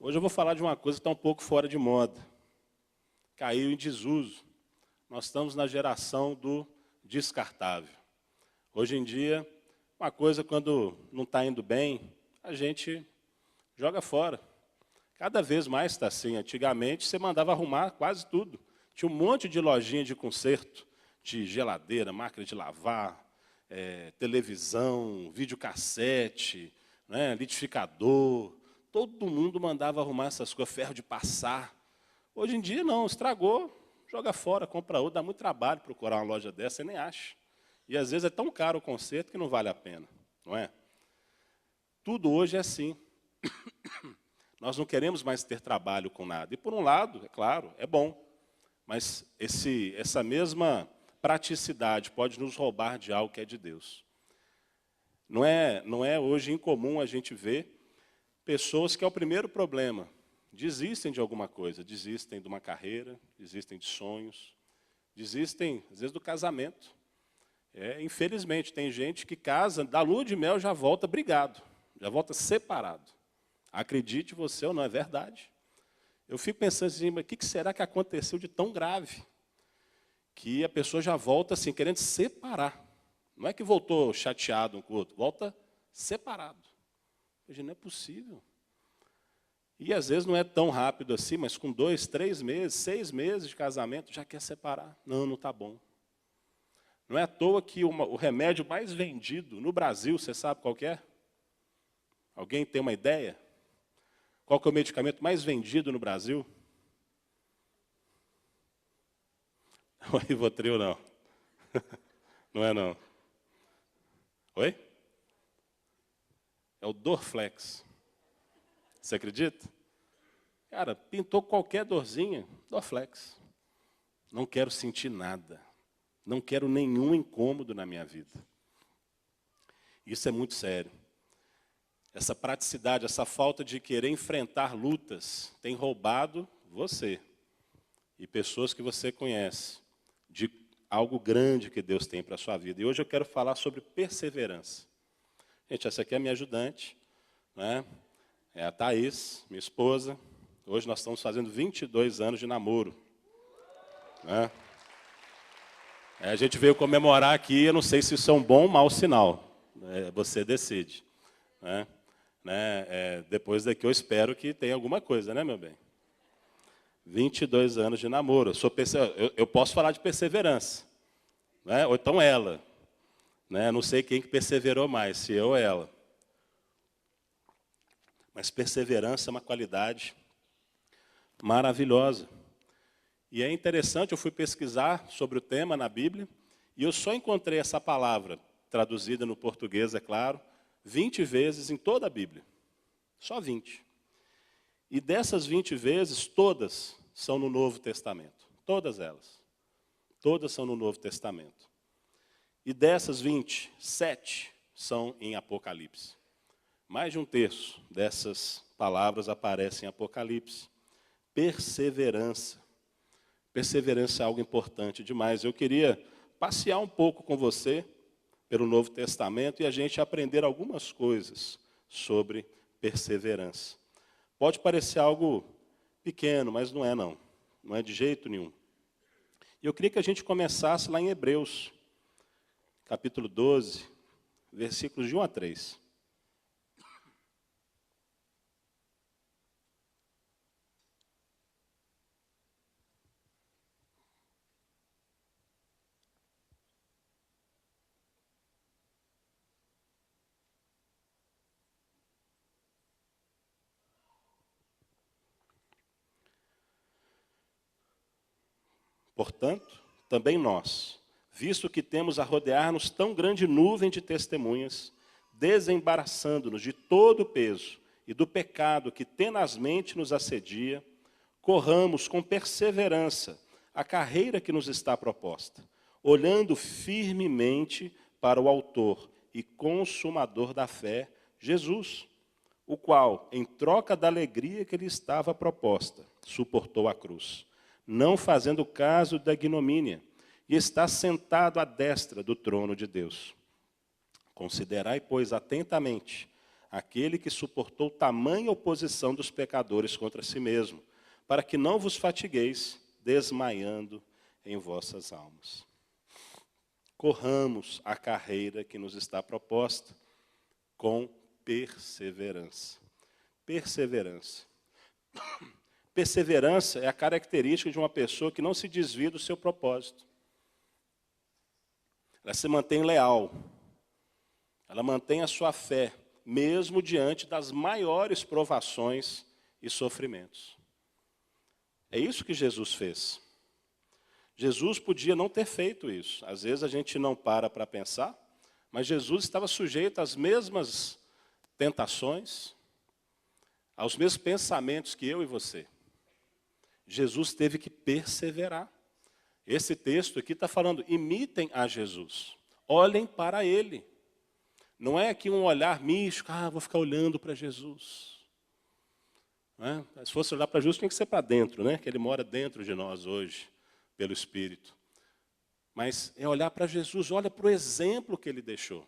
Hoje eu vou falar de uma coisa que está um pouco fora de moda. Caiu em desuso. Nós estamos na geração do descartável. Hoje em dia, uma coisa quando não está indo bem, a gente joga fora. Cada vez mais está assim. Antigamente, você mandava arrumar quase tudo. Tinha um monte de lojinha de conserto, de geladeira, máquina de lavar, televisão, videocassete, né, liquidificador. Todo mundo mandava arrumar essas coisas, ferro de passar. Hoje em dia, não, estragou, joga fora, compra outro. Dá muito trabalho procurar uma loja dessa, você nem acha. E, às vezes, é tão caro o conserto que não vale a pena, não é? Tudo hoje é assim. Nós não queremos mais ter trabalho com nada. E, por um lado, é claro, é bom. Mas essa mesma praticidade pode nos roubar de algo que é de Deus. Não é hoje incomum a gente ver pessoas que é o primeiro problema. Desistem de alguma coisa, desistem de uma carreira, desistem de sonhos, desistem, às vezes, do casamento. Infelizmente, tem gente que casa, da lua de mel já volta brigado, já volta separado. Acredite você ou não, é verdade. Eu fico pensando assim, mas o que será que aconteceu de tão grave? Que a pessoa já volta assim, querendo separar. Não é que voltou chateado um com o outro, volta separado. Hoje não é possível. E às vezes não é tão rápido assim, mas com 2, 3 meses, 6 meses de casamento, já quer separar. Não, não está bom. Não é à toa que o remédio mais vendido no Brasil, você sabe qual que é? Alguém tem uma ideia? Qual que é o medicamento mais vendido no Brasil? O Rivotril, não. Não é, não. Oi? É o Dorflex. Você acredita? Cara, pintou qualquer dorzinha, Dorflex. Não quero sentir nada. Não quero nenhum incômodo na minha vida. Isso é muito sério. Essa praticidade, essa falta de querer enfrentar lutas, tem roubado você e pessoas que você conhece de algo grande que Deus tem para a sua vida. E hoje eu quero falar sobre perseverança. Gente, essa aqui é a minha ajudante, né? É a Thaís, minha esposa. Hoje nós estamos fazendo 22 anos de namoro, né? A gente veio comemorar aqui, eu não sei se isso é um bom ou mau sinal. Você decide, né? Depois daqui eu espero que tenha alguma coisa, né, meu bem? 22 anos de namoro. Eu posso falar de perseverança, né? Ou então ela. Né? Não sei quem que perseverou mais, se eu ou ela. Mas perseverança é uma qualidade maravilhosa. E é interessante, eu fui pesquisar sobre o tema na Bíblia, e eu só encontrei essa palavra, traduzida no português, é claro, 20 vezes em toda a Bíblia. Só 20. E dessas 20 vezes, todas são no Novo Testamento. Todas elas. Todas são no Novo Testamento. E dessas 20, 7 são em Apocalipse. Mais de um terço dessas palavras aparecem em Apocalipse. Perseverança. Perseverança é algo importante demais. Eu queria passear um pouco com você pelo Novo Testamento e a gente aprender algumas coisas sobre perseverança. Pode parecer algo pequeno, mas não é não. Não é de jeito nenhum. E eu queria que a gente começasse lá em Hebreus, capítulo 12, versículos de 1 a 3. Portanto, também nós, visto que temos a rodear-nos tão grande nuvem de testemunhas, desembaraçando-nos de todo o peso e do pecado que tenazmente nos assedia, corramos com perseverança a carreira que nos está proposta, olhando firmemente para o autor e consumador da fé, Jesus, o qual, em troca da alegria que lhe estava proposta, suportou a cruz, não fazendo caso da ignomínia, e está sentado à destra do trono de Deus. Considerai, pois, atentamente aquele que suportou tamanha oposição dos pecadores contra si mesmo, para que não vos fatigueis, desmaiando em vossas almas. Corramos a carreira que nos está proposta com perseverança. Perseverança. Perseverança é a característica de uma pessoa que não se desvia do seu propósito. Ela se mantém leal. Ela mantém a sua fé, mesmo diante das maiores provações e sofrimentos. É isso que Jesus fez. Jesus podia não ter feito isso. Às vezes a gente não para pensar, mas Jesus estava sujeito às mesmas tentações, aos mesmos pensamentos que eu e você. Jesus teve que perseverar. Esse texto aqui está falando, imitem a Jesus. Olhem para Ele. Não é aqui um olhar místico, vou ficar olhando para Jesus. Não é? Se fosse olhar para Jesus, tinha que ser para dentro, né? Que Ele mora dentro de nós hoje, pelo Espírito. Mas é olhar para Jesus, olha para o exemplo que Ele deixou.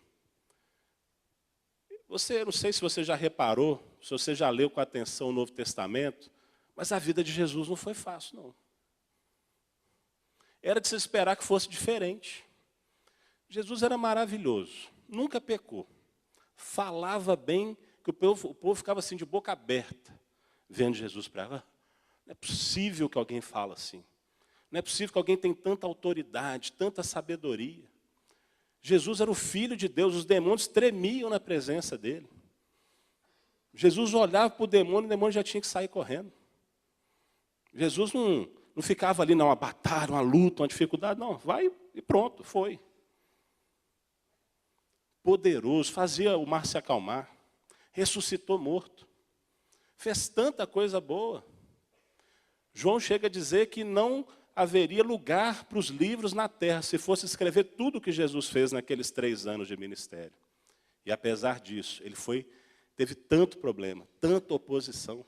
Eu não sei se você já reparou, se você já leu com atenção o Novo Testamento, mas a vida de Jesus não foi fácil, não. Era de se esperar que fosse diferente. Jesus era maravilhoso, nunca pecou. Falava bem, que o povo ficava assim de boca aberta, vendo Jesus para ela. Não é possível que alguém fale assim. Não é possível que alguém tenha tanta autoridade, tanta sabedoria. Jesus era o Filho de Deus, os demônios tremiam na presença dele. Jesus olhava para o demônio já tinha que sair correndo. Jesus não ficava ali, uma batalha, uma luta, uma dificuldade, não, vai e pronto, foi. Poderoso, fazia o mar se acalmar, ressuscitou morto, fez tanta coisa boa. João chega a dizer que não haveria lugar para os livros na terra, se fosse escrever tudo o que Jesus fez naqueles 3 anos de ministério. E apesar disso, ele teve tanto problema, tanta oposição.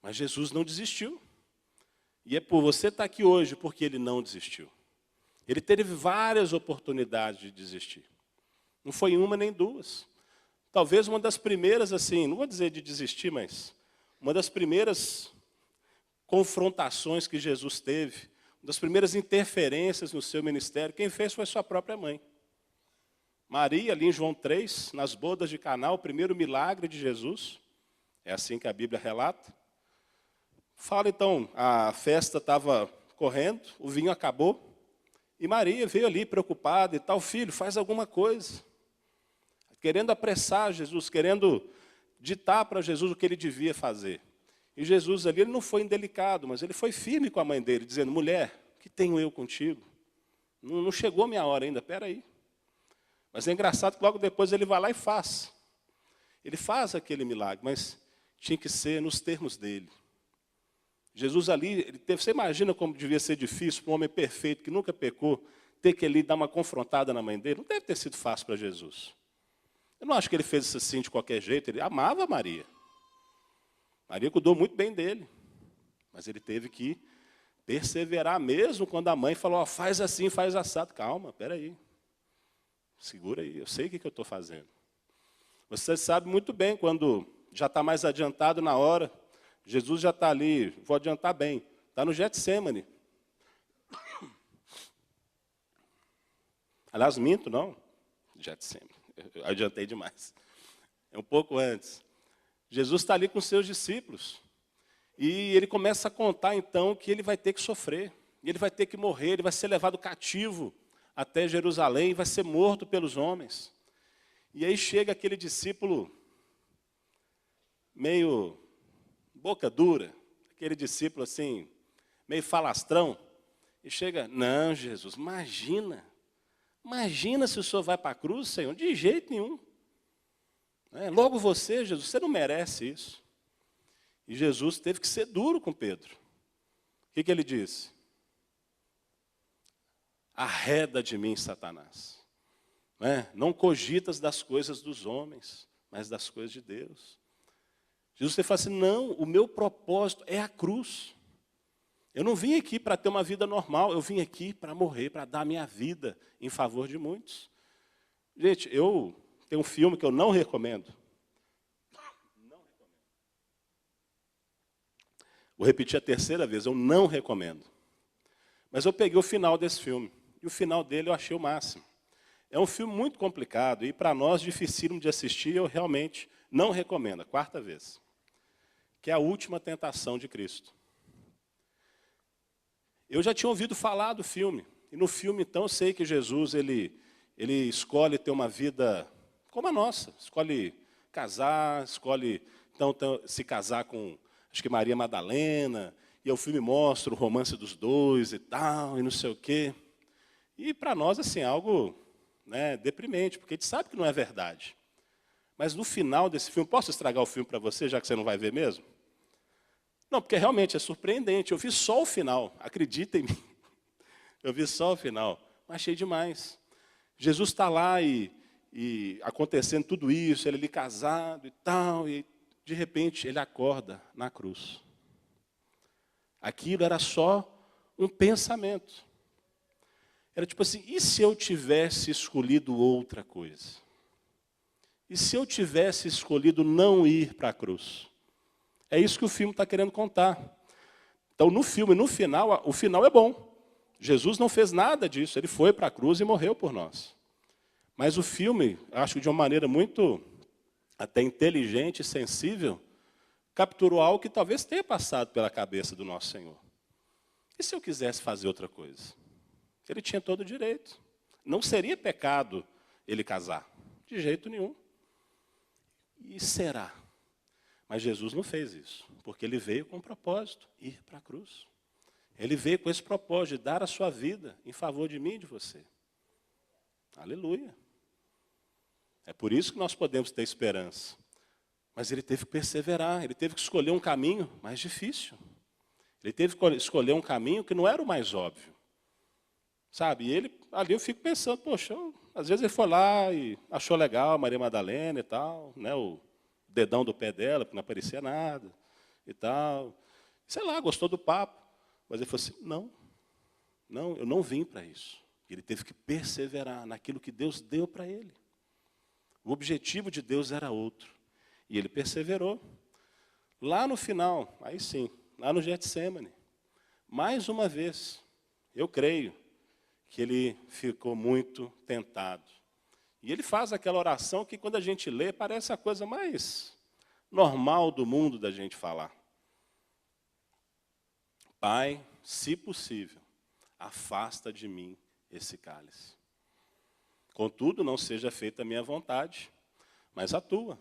Mas Jesus não desistiu. E é por você estar aqui hoje, porque ele não desistiu. Ele teve várias oportunidades de desistir. Não foi uma nem duas. Talvez uma das primeiras, assim, não vou dizer de desistir, mas uma das primeiras confrontações que Jesus teve, uma das primeiras interferências no seu ministério, quem fez foi sua própria mãe. Maria, ali em João 3, nas bodas de Caná, o primeiro milagre de Jesus, é assim que a Bíblia relata. Fala então, a festa estava correndo, o vinho acabou, e Maria veio ali preocupada e tal, filho, faz alguma coisa. Querendo apressar Jesus, querendo ditar para Jesus o que ele devia fazer. E Jesus ali, ele não foi indelicado, mas ele foi firme com a mãe dele, dizendo, mulher, o que tenho eu contigo? Não chegou a minha hora ainda, espera aí. Mas é engraçado que logo depois ele vai lá e faz. Ele faz aquele milagre, mas tinha que ser nos termos dele. Jesus ali, você imagina como devia ser difícil para um homem perfeito, que nunca pecou, ter que ali dar uma confrontada na mãe dele? Não deve ter sido fácil para Jesus. Eu não acho que ele fez isso assim de qualquer jeito, ele amava Maria. Maria cuidou muito bem dele, mas ele teve que perseverar mesmo quando a mãe falou, faz assim, faz assado. Calma, espera aí, segura aí, eu sei o que eu estou fazendo. Você sabe muito bem quando já está mais adiantado na hora, Jesus já está ali, vou adiantar bem, está no Getsêmani. Aliás, minto, não, Getsêmani, eu adiantei demais. É um pouco antes. Jesus está ali com seus discípulos. E ele começa a contar, então, que ele vai ter que sofrer. Ele vai ter que morrer, ele vai ser levado cativo até Jerusalém, vai ser morto pelos homens. E aí chega aquele discípulo meio boca dura, aquele discípulo assim, meio falastrão, e chega, não, Jesus, imagina se o senhor vai para a cruz, Senhor, de jeito nenhum. Logo você, Jesus, você não merece isso. E Jesus teve que ser duro com Pedro. O que ele disse? Arreda de mim, Satanás. Não cogitas das coisas dos homens, mas das coisas de Deus. Jesus, você fala assim, não, o meu propósito é a cruz. Eu não vim aqui para ter uma vida normal, eu vim aqui para morrer, para dar minha vida em favor de muitos. Gente, eu tenho um filme que eu não recomendo. Vou repetir a terceira vez, eu não recomendo. Mas eu peguei o final desse filme, e o final dele eu achei o máximo. É um filme muito complicado, e para nós, dificílimo de assistir, eu realmente não recomendo, a quarta vez. Que é a Última Tentação de Cristo. Eu já tinha ouvido falar do filme, e no filme, então, eu sei que Jesus, ele escolhe ter uma vida como a nossa, escolhe casar, escolhe, então se casar com, acho que Maria Madalena, e o filme mostra o romance dos dois e tal, e não sei o quê. E para nós, assim, algo, né, deprimente, porque a gente sabe que não é verdade. Mas no final desse filme, posso estragar o filme para você, já que você não vai ver mesmo? Não, porque realmente é surpreendente. Eu vi só o final, acredita em mim. Eu vi só o final, mas achei demais. Jesus está lá e acontecendo tudo isso, ele ali casado e tal, e de repente ele acorda na cruz. Aquilo era só um pensamento. Era tipo assim, e se eu tivesse escolhido outra coisa? E se eu tivesse escolhido não ir para a cruz? É isso que o filme está querendo contar. Então, no filme, no final, o final é bom. Jesus não fez nada disso, ele foi para a cruz e morreu por nós. Mas o filme, acho que de uma maneira muito até inteligente e sensível, capturou algo que talvez tenha passado pela cabeça do nosso Senhor. E se eu quisesse fazer outra coisa? Ele tinha todo o direito. Não seria pecado ele casar, de jeito nenhum. E será? Mas Jesus não fez isso, porque ele veio com um propósito, ir para a cruz. Ele veio com esse propósito de dar a sua vida em favor de mim e de você. Aleluia. É por isso que nós podemos ter esperança. Mas ele teve que perseverar, ele teve que escolher um caminho mais difícil. Ele teve que escolher um caminho que não era o mais óbvio. Sabe, e ele, ali eu fico pensando, poxa, às vezes ele foi lá e achou legal a Maria Madalena e tal, né, o dedão do pé dela, porque não aparecia nada e tal. Sei lá, gostou do papo. Mas ele falou assim, não, eu não vim para isso. Ele teve que perseverar naquilo que Deus deu para ele. O objetivo de Deus era outro. E ele perseverou. Lá no final, aí sim, lá no Getsemane, mais uma vez, eu creio que ele ficou muito tentado. E ele faz aquela oração que, quando a gente lê, parece a coisa mais normal do mundo da gente falar. Pai, se possível, afasta de mim esse cálice. Contudo, não seja feita a minha vontade, mas a tua.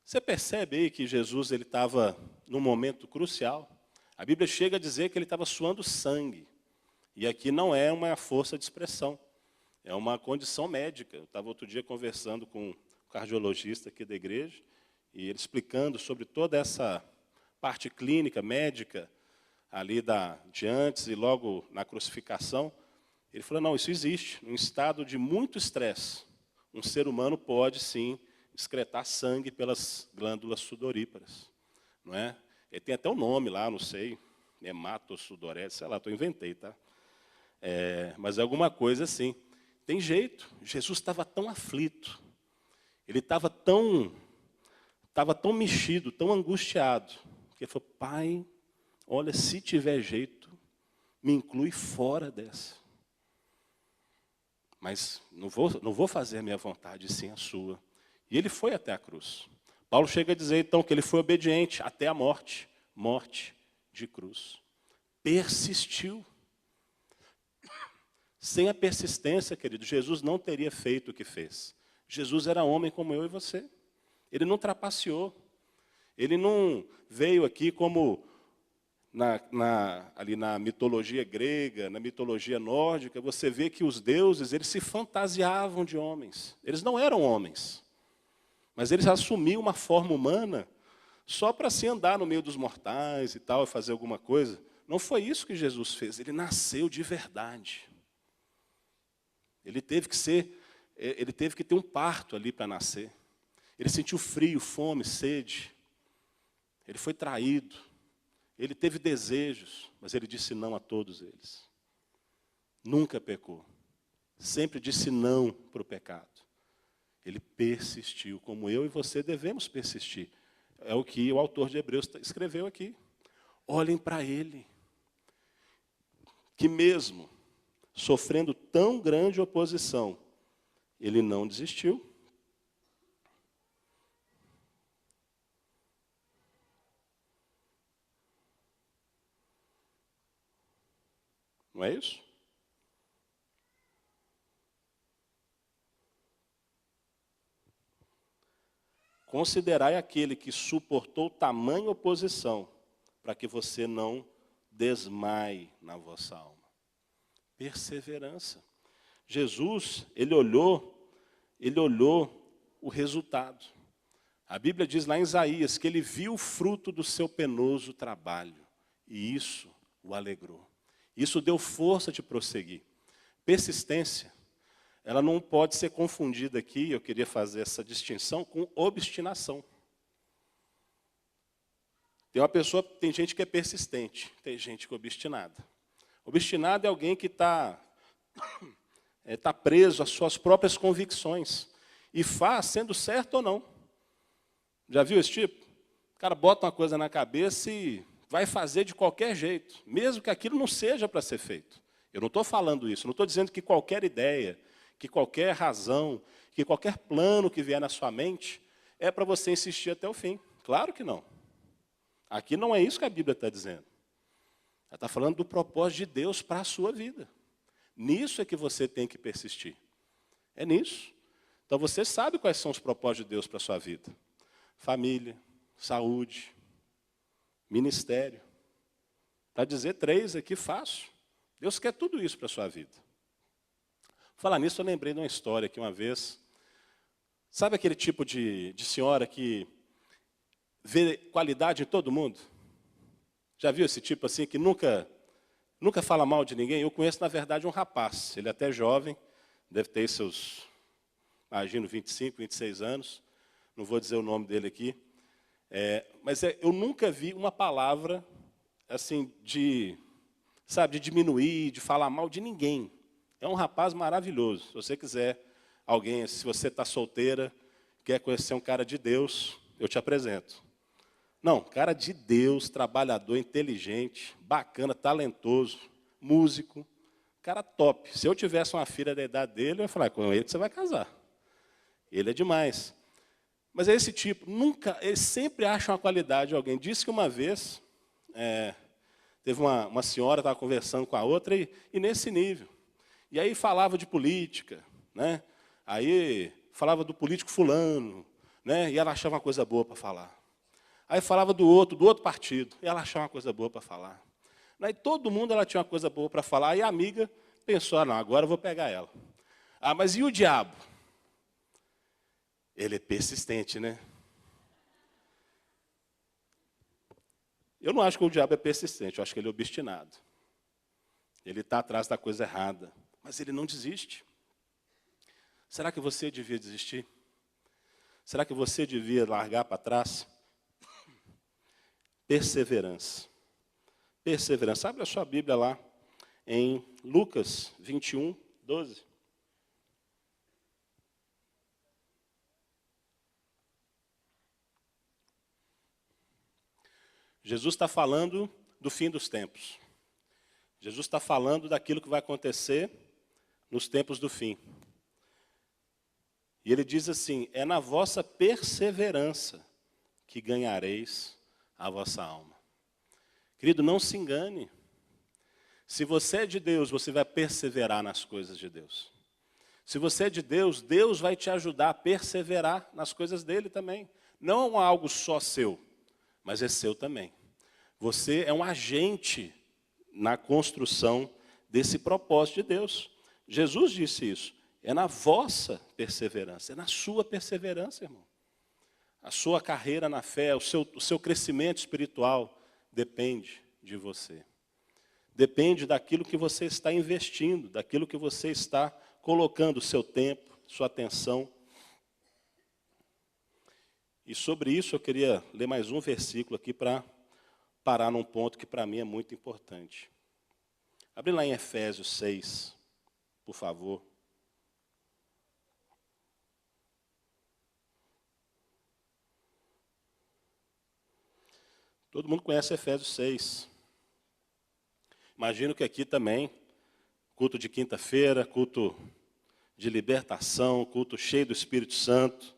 Você percebe aí que Jesus estava num momento crucial? A Bíblia chega a dizer que ele estava suando sangue. E aqui não é uma força de expressão, é uma condição médica. Eu estava outro dia conversando com um cardiologista aqui da igreja, e ele explicando sobre toda essa parte clínica, médica, ali de antes e logo na crucificação. Ele falou, não, isso existe. Em estado de muito estresse, um ser humano pode, sim, excretar sangue pelas glândulas sudoríparas. Não é? Ele tem até um nome lá, não sei, hematosudorese, sei lá, eu inventei, tá? Mas é alguma coisa assim. Tem jeito. Jesus estava tão aflito, ele estava tão mexido, tão angustiado, que ele falou, pai, olha, se tiver jeito, me inclui fora dessa. Mas não vou fazer a minha vontade, sim a sua. E ele foi até a cruz. Paulo chega a dizer, então, que ele foi obediente até a morte. Morte de cruz. Persistiu. Sem a persistência, querido, Jesus não teria feito o que fez. Jesus era homem como eu e você. Ele não trapaceou. Ele não veio aqui como ali na mitologia grega, na mitologia nórdica, você vê que os deuses, eles se fantasiavam de homens. Eles não eram homens, mas eles assumiam uma forma humana só para se andar no meio dos mortais e tal, e fazer alguma coisa. Não foi isso que Jesus fez, ele nasceu de verdade. Ele teve que ter um parto ali para nascer. Ele sentiu frio, fome, sede. Ele foi traído. Ele teve desejos, mas ele disse não a todos eles. Nunca pecou. Sempre disse não para o pecado. Ele persistiu, como eu e você devemos persistir. É o que o autor de Hebreus escreveu aqui. Olhem para ele, que mesmo sofrendo tão grande oposição, ele não desistiu. Não é isso? Considerai aquele que suportou tamanha oposição, para que você não desmaie na vossa alma. Perseverança. Jesus, ele olhou o resultado. A Bíblia diz lá em Isaías que ele viu o fruto do seu penoso trabalho, e isso o alegrou. Isso deu força de prosseguir. Persistência, ela não pode ser confundida aqui, eu queria fazer essa distinção, com obstinação. Tem gente que é persistente, tem gente que é obstinada. Obstinado é alguém que está preso às suas próprias convicções e faz sendo certo ou não. Já viu esse tipo? O cara bota uma coisa na cabeça e vai fazer de qualquer jeito, mesmo que aquilo não seja para ser feito. Eu não estou falando isso, não estou dizendo que qualquer ideia, que qualquer razão, que qualquer plano que vier na sua mente é para você insistir até o fim. Claro que não. Aqui não é isso que a Bíblia está dizendo. Ela está falando do propósito de Deus para a sua vida. Nisso é que você tem que persistir. É nisso. Então você sabe quais são os propósitos de Deus para a sua vida. Família, saúde, ministério. Para dizer 3 aqui, fácil. Deus quer tudo isso para a sua vida. Falar nisso, eu lembrei de uma história que uma vez... Sabe aquele tipo de senhora que vê qualidade em todo mundo? Já viu esse tipo assim que nunca fala mal de ninguém? Eu conheço, na verdade, um rapaz. Ele é até jovem, deve ter seus, imagino, 25, 26 anos. Não vou dizer o nome dele aqui. Mas eu nunca vi uma palavra assim de diminuir, de falar mal de ninguém. É um rapaz maravilhoso. Se você quiser alguém, se você está solteira, quer conhecer um cara de Deus, eu te apresento. Não, cara de Deus, trabalhador, inteligente, bacana, talentoso, músico, cara top. Se eu tivesse uma filha da idade dele, eu ia falar, com ele que você vai casar. Ele é demais. Mas é esse tipo, ele sempre acha uma qualidade em alguém. Disse que uma vez, teve uma senhora, estava conversando com a outra, e nesse nível. E aí falava de política, né? Aí falava do político fulano, né? E ela achava uma coisa boa para falar. Aí falava do outro partido, e ela achava uma coisa boa para falar. Aí todo mundo ela tinha uma coisa boa para falar, e a amiga pensou, não, agora eu vou pegar ela. Mas e o diabo? Ele é persistente, né? Eu não acho que o diabo é persistente, eu acho que ele é obstinado. Ele está atrás da coisa errada, mas ele não desiste. Será que você devia desistir? Será que você devia largar para trás? Perseverança. Perseverança. Abre a sua Bíblia lá em Lucas 21, 12. Jesus está falando do fim dos tempos. Jesus está falando daquilo que vai acontecer nos tempos do fim. E ele diz assim, é na vossa perseverança que ganhareis a vossa alma. Querido, não se engane. Se você é de Deus, você vai perseverar nas coisas de Deus. Se você é de Deus, Deus vai te ajudar a perseverar nas coisas dele também. Não é algo só seu, mas é seu também. Você é um agente na construção desse propósito de Deus. Jesus disse isso. É na vossa perseverança, é na sua perseverança, irmão. A sua carreira na fé, o seu crescimento espiritual depende de você. Depende daquilo que você está investindo, daquilo que você está colocando o seu tempo, sua atenção. E sobre isso eu queria ler mais um versículo aqui para parar num ponto que para mim é muito importante. Abre lá em Efésios 6, por favor. Todo mundo conhece Efésios 6. Imagino que aqui também, culto de quinta-feira, culto de libertação, culto cheio do Espírito Santo.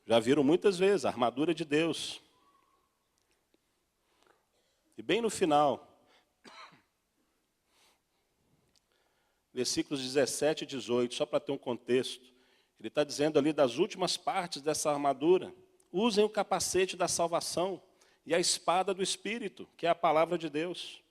Já viram muitas vezes a armadura de Deus. E bem no final, versículos 17 e 18, só para ter um contexto, ele está dizendo ali das últimas partes dessa armadura: usem o capacete da salvação e a espada do Espírito, que é a palavra de Deus.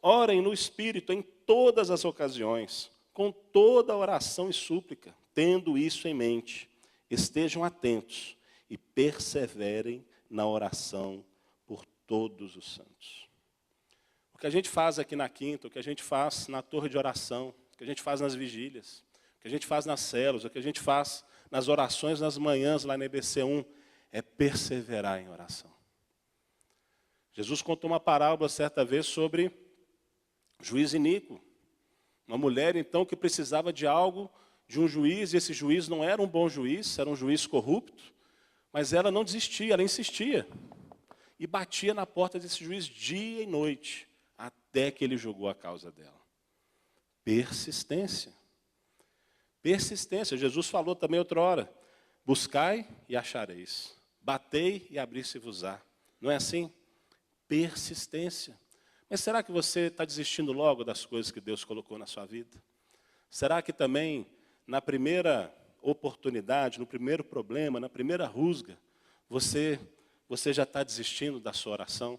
Orem no Espírito em todas as ocasiões, com toda oração e súplica, tendo isso em mente. Estejam atentos e perseverem na oração por todos os santos. O que a gente faz aqui na quinta, o que a gente faz na torre de oração, o que a gente faz nas vigílias, o que a gente faz nas células, o que a gente faz nas orações nas manhãs lá na EBC1, é perseverar em oração. Jesus contou uma parábola certa vez sobre juiz iníquo. Uma mulher, então, que precisava de algo, de um juiz, e esse juiz não era um bom juiz, era um juiz corrupto, mas ela não desistia, ela insistia. E batia na porta desse juiz dia e noite, até que ele julgou a causa dela. Persistência. Persistência. Jesus falou também outra hora: buscai e achareis, batei e abrir-se-vos-á. Não é assim? Persistência. Mas será que você está desistindo logo das coisas que Deus colocou na sua vida? Será que também, na primeira oportunidade, no primeiro problema, na primeira rusga, você já está desistindo da sua oração?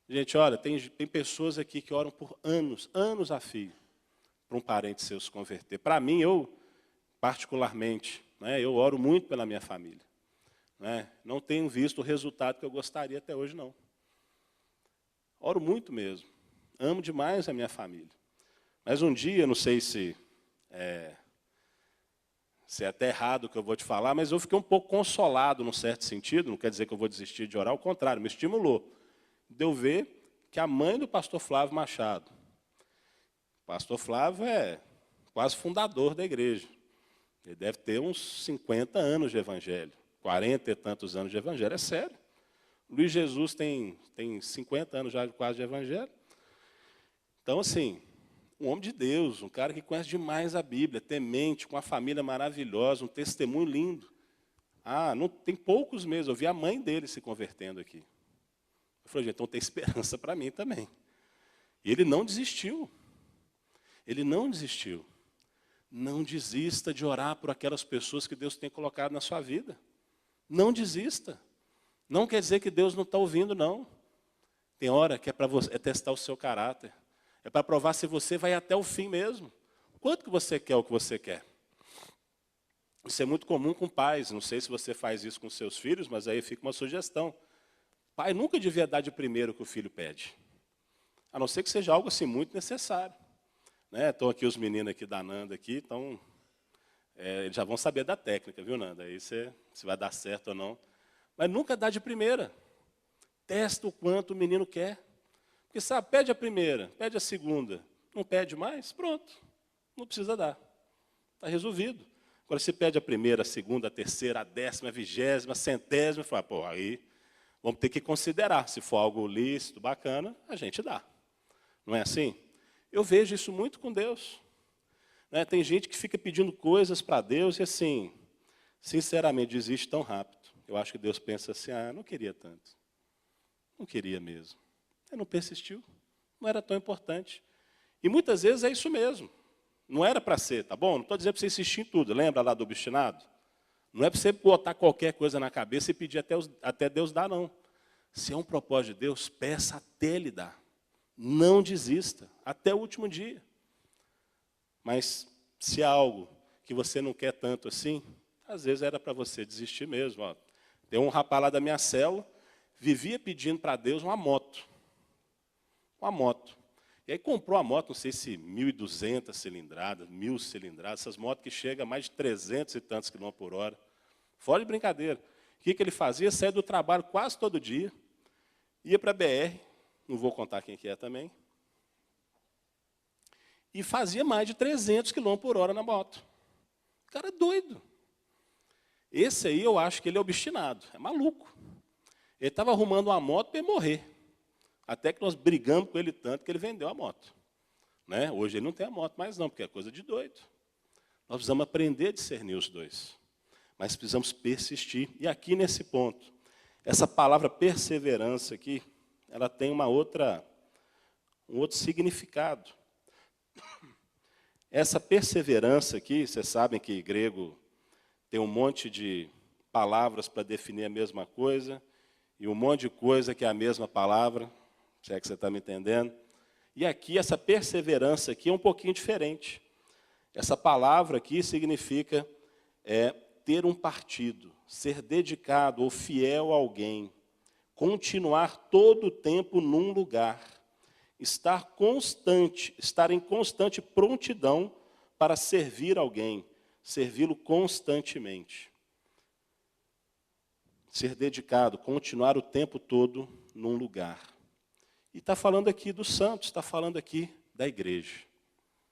Gente, olha, tem pessoas aqui que oram por anos a fio, para um parente seu se converter. Para mim, eu, particularmente, eu oro muito pela minha família. Não tenho visto o resultado que eu gostaria até hoje, não. Oro muito mesmo. Amo demais a minha família. Mas um dia, não sei se é até errado o que eu vou te falar, mas eu fiquei um pouco consolado, num certo sentido. Não quer dizer que eu vou desistir de orar, ao contrário, me estimulou. De eu ver que a mãe do pastor Flávio Machado, o pastor Flávio é quase fundador da igreja. Ele deve ter uns 50 anos de evangelho, 40 e tantos anos de evangelho, é sério. Luiz Jesus tem 50 anos já quase de evangelho. Então, assim, um homem de Deus, um cara que conhece demais a Bíblia, temente, com uma família maravilhosa, um testemunho lindo. Não tem poucos meses, eu vi a mãe dele se convertendo aqui. Eu falei, gente, então tem esperança para mim também. E ele não desistiu. Ele não desistiu. Não desista de orar por aquelas pessoas que Deus tem colocado na sua vida. Não desista. Não quer dizer que Deus não está ouvindo, não. Tem hora que é para você testar o seu caráter. É para provar se você vai até o fim mesmo. Quanto que você quer o que você quer? Isso é muito comum com pais. Não sei se você faz isso com seus filhos, mas aí fica uma sugestão. Pai nunca devia dar de primeiro o que o filho pede. A não ser que seja algo assim muito necessário. Estão aqui os meninos aqui da Nanda aqui, então eles já vão saber da técnica, viu, Nanda? Aí se vai dar certo ou não. Mas nunca dá de primeira. Testa o quanto o menino quer. Porque sabe, pede a primeira, pede a segunda, não pede mais, pronto. Não precisa dar. Está resolvido. Agora, se pede a primeira, a segunda, a terceira, a 10ª, a 20ª, a 100ª, fala, aí vamos ter que considerar. Se for algo lícito, bacana, a gente dá. Não é assim? Eu vejo isso muito com Deus. Tem gente que fica pedindo coisas para Deus e assim, sinceramente, desiste tão rápido. Eu acho que Deus pensa assim, não queria tanto. Não queria mesmo. Ele não persistiu. Não era tão importante. E muitas vezes é isso mesmo. Não era para ser, tá bom? Não estou dizendo para você insistir em tudo. Lembra lá do obstinado? Não é para você botar qualquer coisa na cabeça e pedir até Deus dar, não. Se é um propósito de Deus, peça até Ele dar. Não desista, até o último dia. Mas se é algo que você não quer tanto assim, às vezes era para você desistir mesmo. Tem um rapaz lá da minha célula, vivia pedindo para Deus uma moto. Uma moto. E aí comprou a moto, não sei se 1.200 cilindradas, 1.000 cilindradas, essas motos que chegam a mais de 300 e tantos quilômetros por hora. Fora de brincadeira. O que ele fazia? Saía do trabalho quase todo dia, ia para a BR, não vou contar quem que é também, e fazia mais de 300 km por hora na moto. O cara é doido. Esse aí eu acho que ele é obstinado, é maluco. Ele estava arrumando uma moto para ele morrer. Até que nós brigamos com ele tanto que ele vendeu a moto. Né? Hoje ele não tem a moto mais não, porque é coisa de doido. Nós precisamos aprender a discernir os dois. Mas precisamos persistir. E aqui nesse ponto, essa palavra perseverança aqui, ela tem um outro significado. Essa perseverança aqui, vocês sabem que grego tem um monte de palavras para definir a mesma coisa, e um monte de coisa que é a mesma palavra, se é que você está me entendendo. E aqui, essa perseverança aqui é um pouquinho diferente. Essa palavra aqui significa ter um partido, ser dedicado ou fiel a alguém, continuar todo o tempo num lugar, estar em constante prontidão para servir alguém, servi-lo constantemente. Ser dedicado, continuar o tempo todo num lugar. E está falando aqui dos santos, está falando aqui da igreja.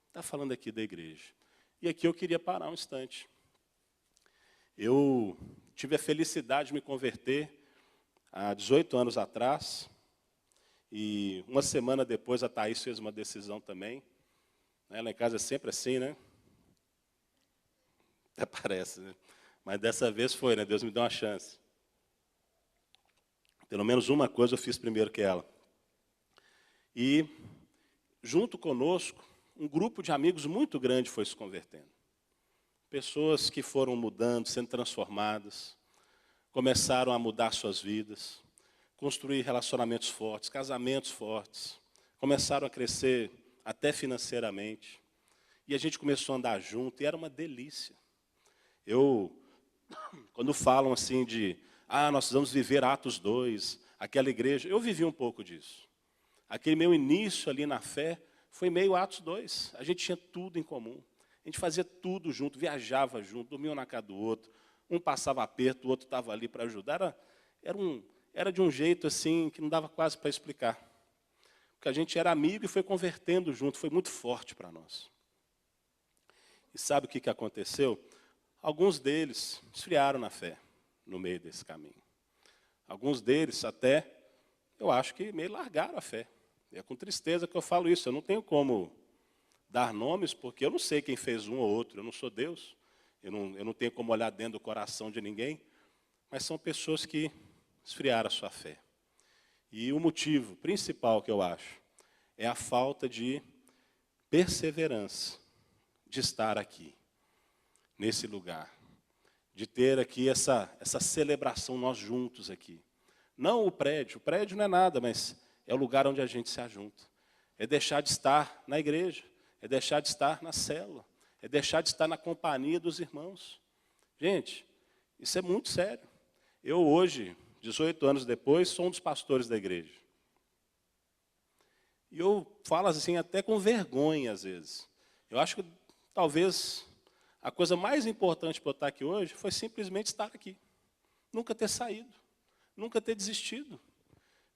Está falando aqui da igreja. E aqui eu queria parar um instante. Eu tive a felicidade de me converter há 18 anos atrás, e uma semana depois a Thaís fez uma decisão também. Lá em casa é sempre assim, né? Até parece, né? Mas dessa vez foi, né? Deus me deu uma chance. Pelo menos uma coisa eu fiz primeiro que ela. E, junto conosco, um grupo de amigos muito grande foi se convertendo. Pessoas que foram mudando, sendo transformadas, começaram a mudar suas vidas, construir relacionamentos fortes, casamentos fortes, começaram a crescer até financeiramente. E a gente começou a andar junto, e era uma delícia. Quando falam assim nós precisamos viver Atos 2, aquela igreja, eu vivi um pouco disso. Aquele meu início ali na fé foi meio Atos 2. A gente tinha tudo em comum. A gente fazia tudo junto, viajava junto, dormia um na casa do outro. Um passava aperto, o outro estava ali para ajudar. Era de um jeito assim que não dava quase para explicar. Porque a gente era amigo e foi convertendo junto, foi muito forte para nós. E sabe o que aconteceu? Alguns deles esfriaram na fé, no meio desse caminho. Alguns deles até, eu acho que meio largaram a fé. É com tristeza que eu falo isso, eu não tenho como dar nomes, porque eu não sei quem fez um ou outro, eu não sou Deus, eu não tenho como olhar dentro do coração de ninguém, mas são pessoas que esfriaram a sua fé. E o motivo principal que eu acho é a falta de perseverança, de estar aqui, nesse lugar, de ter aqui essa celebração nós juntos aqui. Não o prédio não é nada, mas é o lugar onde a gente se ajunta. É deixar de estar na igreja, é deixar de estar na célula, é deixar de estar na companhia dos irmãos. Gente, isso é muito sério. Eu hoje, 18 anos depois, sou um dos pastores da igreja. E eu falo assim até com vergonha às vezes. Eu acho que talvez a coisa mais importante para eu estar aqui hoje foi simplesmente estar aqui. Nunca ter saído, nunca ter desistido.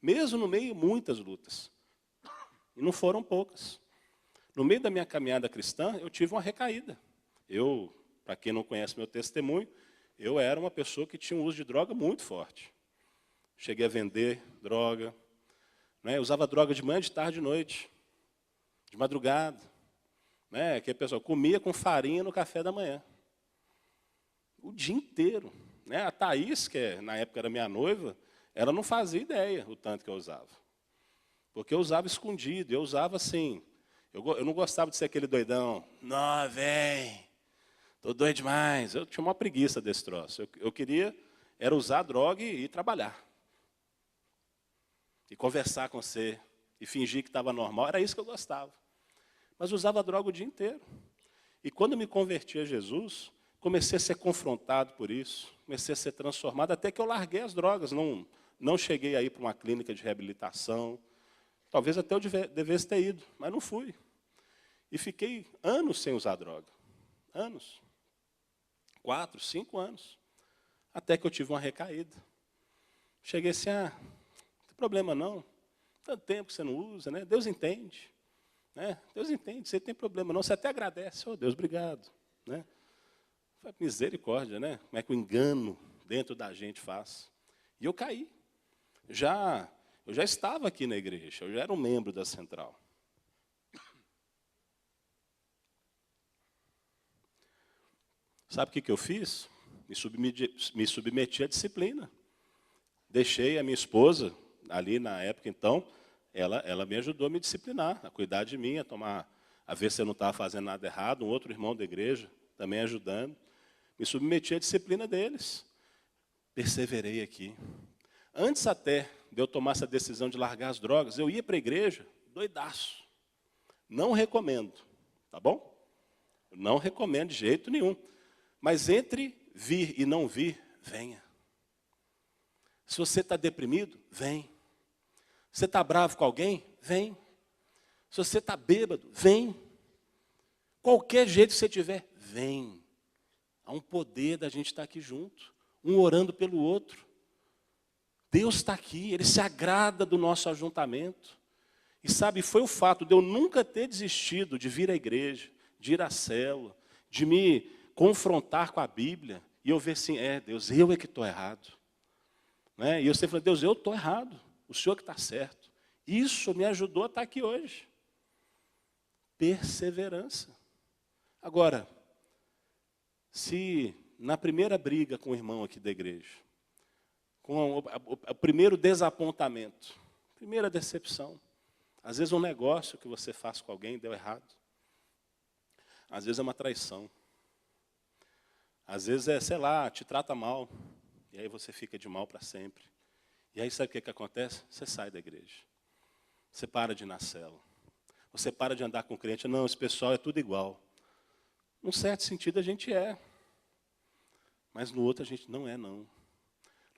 Mesmo no meio de muitas lutas. E não foram poucas. No meio da minha caminhada cristã, eu tive uma recaída. Para quem não conhece meu testemunho, eu era uma pessoa que tinha um uso de droga muito forte. Cheguei a vender droga. Eu usava droga de manhã, de tarde, de noite. De madrugada. Que a pessoa comia com farinha no café da manhã. O dia inteiro. A Thaís, que na época era minha noiva, ela não fazia ideia o tanto que eu usava. Porque eu usava escondido, eu usava assim. Eu não gostava de ser aquele doidão. Não, vem, estou doido demais. Eu tinha uma preguiça desse troço. Eu queria era usar droga e ir trabalhar. E conversar com você, e fingir que estava normal. Era isso que eu gostava. Mas usava droga o dia inteiro. E quando eu me converti a Jesus, comecei a ser confrontado por isso, comecei a ser transformado, até que eu larguei as drogas. Não cheguei a ir para uma clínica de reabilitação. Talvez até eu devesse ter ido, mas não fui. E fiquei anos sem usar droga. Anos. 4, 5 anos. Até que eu tive uma recaída. Cheguei assim, não tem problema não. Tanto tempo que você não usa, né? Deus entende. Né? Deus entende, você não tem problema não. Você até agradece. Oh, Deus, obrigado. Né? Misericórdia, né? Como é que o engano dentro da gente faz. E eu caí. Eu já estava aqui na igreja, eu já era um membro da central. Sabe o que eu fiz? Me submeti à disciplina. Deixei a minha esposa, ali na época então, ela me ajudou a me disciplinar, a cuidar de mim, a ver se eu não estava fazendo nada errado, um outro irmão da igreja também ajudando. Me submeti à disciplina deles. Perseverei aqui. Antes até de eu tomar essa decisão de largar as drogas, eu ia para a igreja doidaço. Não recomendo, tá bom? Não recomendo de jeito nenhum. Mas entre vir e não vir, venha. Se você está deprimido, vem. Você está bravo com alguém, vem. Se você está bêbado, vem. Qualquer jeito que você tiver, vem. Há um poder da gente estar aqui junto, um orando pelo outro. Deus está aqui, Ele se agrada do nosso ajuntamento. E sabe, foi o fato de eu nunca ter desistido de vir à igreja, de ir à célula, de me confrontar com a Bíblia, e eu ver assim, Deus, eu é que estou errado. Né? E eu sempre falei, Deus, eu estou errado, o Senhor que está certo. Isso me ajudou a estar aqui hoje. Perseverança. Agora, se na primeira briga com o irmão aqui da igreja, com o primeiro desapontamento, primeira decepção, às vezes um negócio que você faz com alguém deu errado, às vezes é uma traição, às vezes é, sei lá, te trata mal, e aí você fica de mal para sempre. E aí sabe o que acontece? Você sai da igreja, você para de ir na célula, você para de andar com o crente, não, esse pessoal é tudo igual. Num certo sentido a gente é, mas no outro a gente não é, não.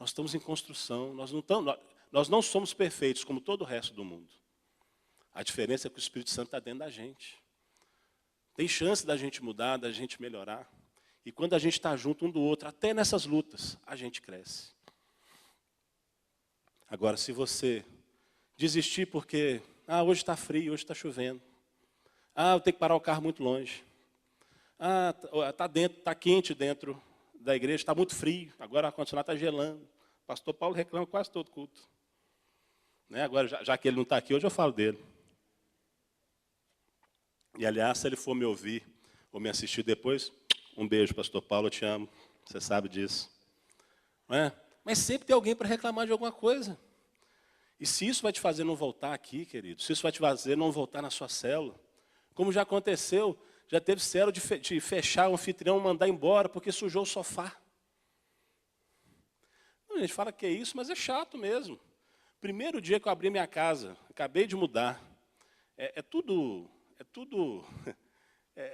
Nós estamos em construção, nós não somos perfeitos como todo o resto do mundo. A diferença é que o Espírito Santo está dentro da gente. Tem chance da gente mudar, da gente melhorar. E quando a gente está junto um do outro, até nessas lutas, a gente cresce. Agora, se você desistir porque, hoje está frio, hoje está chovendo. Eu tenho que parar o carro muito longe. Está quente dentro da igreja, está muito frio, agora o ar-condicionado está gelando. O pastor Paulo reclama quase todo culto. Né? Agora, já que ele não está aqui, hoje eu falo dele. E, aliás, se ele for me ouvir ou me assistir depois, um beijo, pastor Paulo, eu te amo, você sabe disso. Não é? Mas sempre tem alguém para reclamar de alguma coisa. E se isso vai te fazer não voltar aqui, querido, se isso vai te fazer não voltar na sua célula, como já aconteceu, já teve célula de fechar o anfitrião, mandar embora, porque sujou o sofá. A gente fala que é isso, mas é chato mesmo. Primeiro dia que eu abri minha casa, acabei de mudar, é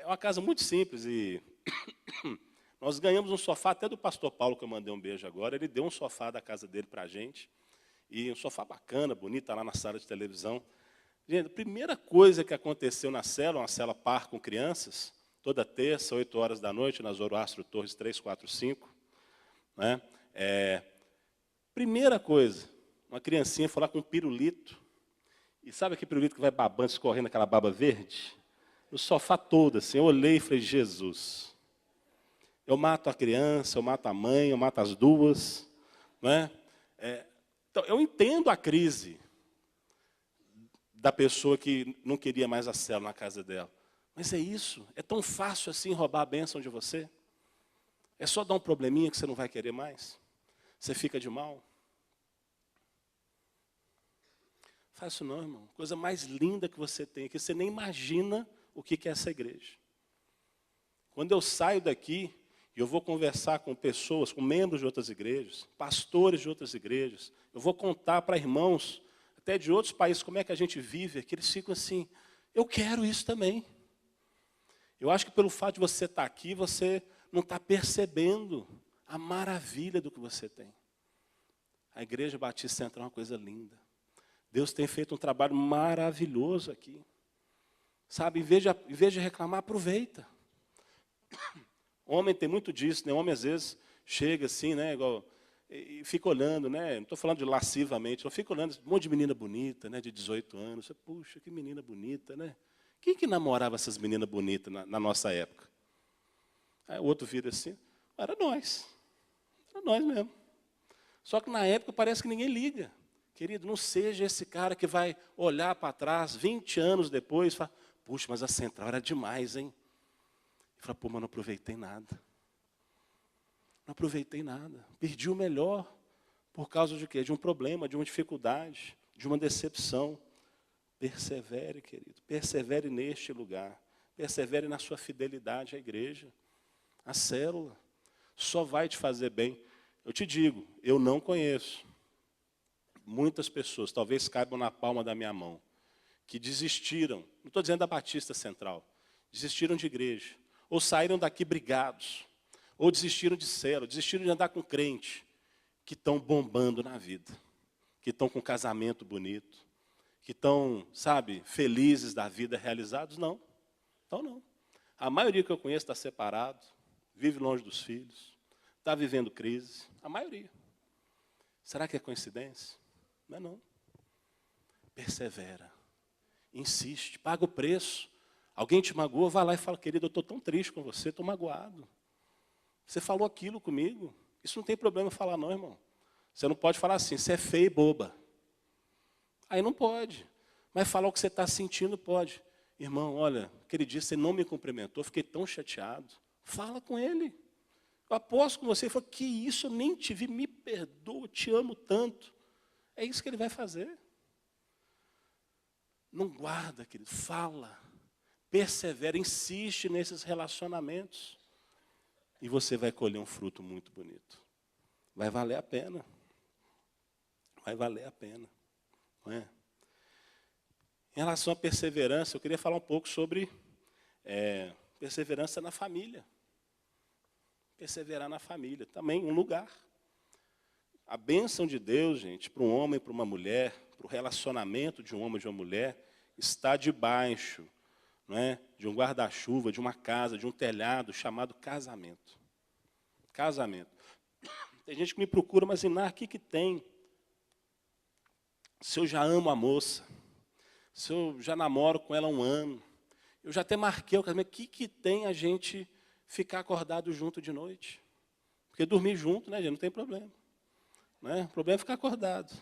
uma casa muito simples e nós ganhamos um sofá até do pastor Paulo, que eu mandei um beijo agora, ele deu um sofá da casa dele para a gente, e um sofá bacana, bonito, está lá na sala de televisão. Gente, a primeira coisa que aconteceu na célula, uma célula par com crianças, toda terça, 8 horas da noite, na Zoroastro Torres 345, né? Primeira coisa, uma criancinha foi lá com um pirulito, e sabe aquele pirulito que vai babando, escorrendo aquela baba verde? No sofá todo, assim, eu olhei e falei, Jesus, eu mato a criança, eu mato a mãe, eu mato as duas. Né? Então, eu entendo a crise da pessoa que não queria mais a célula na casa dela. Mas é isso, é tão fácil assim roubar a bênção de você? É só dar um probleminha que você não vai querer mais? Você fica de mal? Faz isso não, irmão. Coisa mais linda que você tem aqui, você nem imagina o que é essa igreja. Quando eu saio daqui, e eu vou conversar com pessoas, com membros de outras igrejas, pastores de outras igrejas, eu vou contar para irmãos, até de outros países, como é que a gente vive, que eles ficam assim, eu quero isso também. Eu acho que pelo fato de você estar aqui, você não está percebendo a maravilha do que você tem. A Igreja Batista Central é uma coisa linda. Deus tem feito um trabalho maravilhoso aqui. Sabe, em vez de reclamar, aproveita. Homem tem muito disso, né? Homem às vezes chega assim, né, igual, e fica olhando, né, não estou falando de lascivamente, eu fico olhando um monte de menina bonita, né, de 18 anos. Você, puxa, que menina bonita, né? Quem que namorava essas meninas bonitas na nossa época? Aí o outro vira assim, era nós mesmo. Só que na época parece que ninguém liga. Querido, não seja esse cara que vai olhar para trás 20 anos depois e falar, puxa, mas a Central era demais, hein? E fala, pô, mas não aproveitei nada. Não aproveitei nada. Perdi o melhor. Por causa de quê? De um problema, de uma dificuldade, de uma decepção. Persevere, querido. Persevere neste lugar. Persevere na sua fidelidade à igreja. A célula. Só vai te fazer bem. Eu te digo, eu não conheço muitas pessoas, talvez caibam na palma da minha mão, que desistiram, não estou dizendo da Batista Central, desistiram de igreja, ou saíram daqui brigados, ou desistiram de célula, desistiram de andar com crente, que estão bombando na vida, que estão com casamento bonito, que estão, sabe, felizes da vida, realizados. Não. Então não. A maioria que eu conheço está separado, vive longe dos filhos, está vivendo crise. A maioria. Será que é coincidência? Não é não. Persevera. Insiste, paga o preço. Alguém te magoou, vai lá e fala, querido, eu estou tão triste com você, estou magoado. Você falou aquilo comigo. Isso não tem problema falar não, irmão. Você não pode falar assim, você é feia e boba. Aí não pode. Mas falar o que você está sentindo, pode. Irmão, olha, aquele dia você não me cumprimentou, fiquei tão chateado. Fala com ele. Eu aposto com você, ele falou, que isso, eu nem te vi, me perdoa, eu te amo tanto. É isso que ele vai fazer. Não guarda, querido, fala. Persevera, insiste nesses relacionamentos. E você vai colher um fruto muito bonito. Vai valer a pena. Vai valer a pena. Não é? Em relação à perseverança, eu queria falar um pouco sobre perseverança na família. Perseverar na família, também um lugar. A bênção de Deus, gente, para um homem e para uma mulher, para o relacionamento de um homem e de uma mulher, está debaixo, não é, de um guarda-chuva, de uma casa, de um telhado chamado casamento. Casamento. Tem gente que me procura, mas Inar, o que tem? Se eu já amo a moça, se eu já namoro com ela há um ano, eu já até marquei o casamento, o que tem a gente ficar acordado junto de noite? Porque dormir junto, né, gente, não tem problema. Né? O problema é ficar acordado.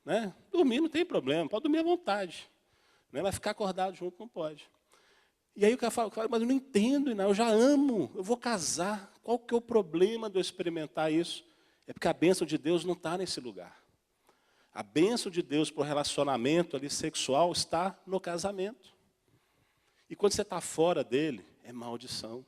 Né? Dormir não tem problema, pode dormir à vontade. Né? Mas ficar acordado junto não pode. E aí o cara fala, mas eu não entendo, não, eu já amo, eu vou casar. Qual que é o problema de eu experimentar isso? É porque a bênção de Deus não está nesse lugar. A bênção de Deus para o relacionamento ali sexual está no casamento. E quando você está fora dele, é maldição.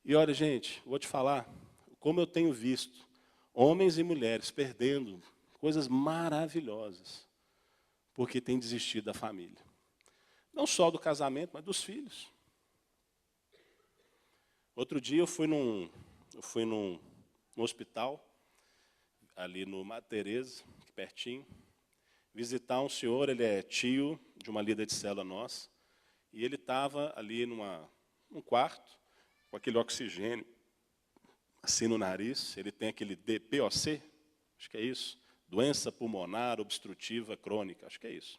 E olha, gente, vou te falar, como eu tenho visto homens e mulheres perdendo coisas maravilhosas, porque têm desistido da família. Não só do casamento, mas dos filhos. Outro dia eu fui num hospital, ali no Madre Teresa, aqui pertinho, visitar um senhor, ele é tio de uma líder de célula nossa, e ele estava ali num quarto, com aquele oxigênio, assim no nariz, ele tem aquele DPOC, acho que é isso, doença pulmonar obstrutiva crônica, acho que é isso.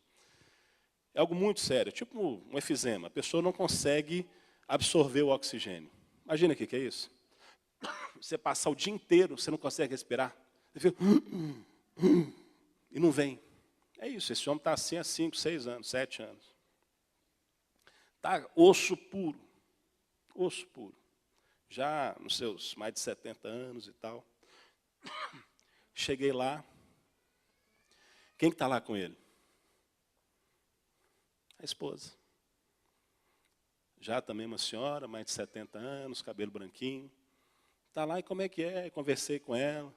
É algo muito sério, tipo um efizema, a pessoa não consegue absorver o oxigênio. Imagina o que é isso. Você passar o dia inteiro, você não consegue respirar, você fica, e não vem. É isso, esse homem está assim há 5, 6 anos, 7 anos. Está osso puro, osso puro. Já nos seus mais de 70 anos e tal. Cheguei lá. Quem está lá com ele? A esposa. Já também uma senhora, mais de 70 anos, cabelo branquinho. Está lá e como é que é? Conversei com ela.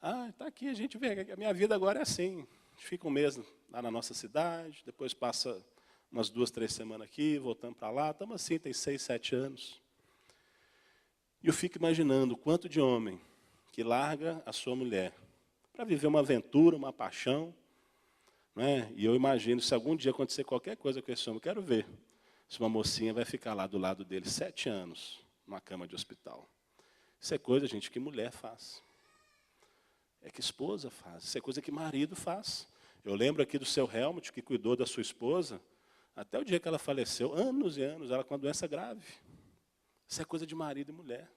Ah, está aqui, a gente vê, a minha vida agora é assim. A gente fica um mês lá na nossa cidade, depois passa umas 2, 3 semanas aqui, voltamos para lá. Estamos assim, tem 6, 7 anos. E eu fico imaginando o quanto de homem que larga a sua mulher para viver uma aventura, uma paixão. Né? E eu imagino, se algum dia acontecer qualquer coisa com esse homem, eu quero ver se uma mocinha vai ficar lá do lado dele 7 anos, numa cama de hospital. Isso é coisa, gente, que mulher faz. É que esposa faz. Isso é coisa que marido faz. Eu lembro aqui do seu Helmut, que cuidou da sua esposa, até o dia que ela faleceu, anos e anos, ela com uma doença grave. Isso é coisa de marido e mulher.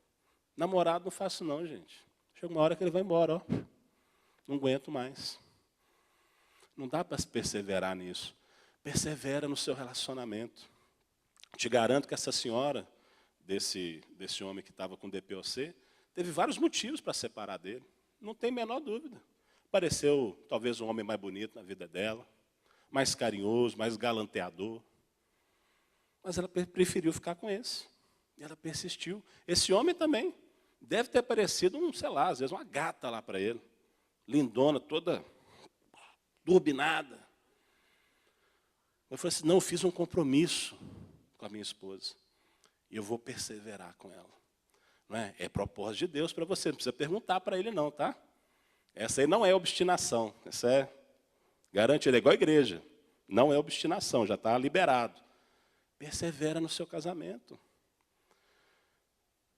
Namorado não faço não, gente. Chega uma hora que ele vai embora, ó. Não aguento mais. Não dá para perseverar nisso. Persevera no seu relacionamento. Te garanto que essa senhora, desse homem que estava com DPOC, teve vários motivos para separar dele. Não tem a menor dúvida. Pareceu talvez um homem mais bonito na vida dela, mais carinhoso, mais galanteador. Mas ela preferiu ficar com esse. E ela persistiu. Esse homem também deve ter parecido, sei lá, às vezes uma gata lá para ele. Lindona, toda turbinada. Eu falei assim, não, eu fiz um compromisso com a minha esposa. E eu vou perseverar com ela. Não é? É propósito de Deus para você, não precisa perguntar para ele não, tá? Essa aí não é obstinação. Essa é, garante ele, é igual a igreja. Não é obstinação, já está liberado. Persevera no seu casamento.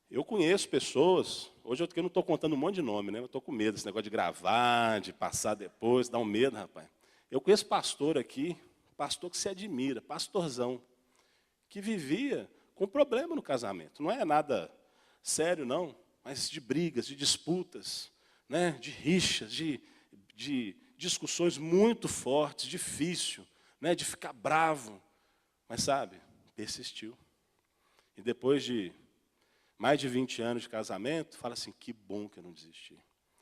Eu conheço pessoas, hoje eu não estou contando um monte de nome, né? Eu estou com medo desse negócio de gravar, de passar depois, dá um medo, rapaz. Eu conheço pastor aqui, pastor que se admira, pastorzão, que vivia com problema no casamento. Não é nada sério, não, mas de brigas, de disputas, né? De rixas, de discussões muito fortes, difícil, né? De ficar bravo. Mas, sabe, persistiu. E depois de mais de 20 anos de casamento, fala assim, que bom que eu não desisti.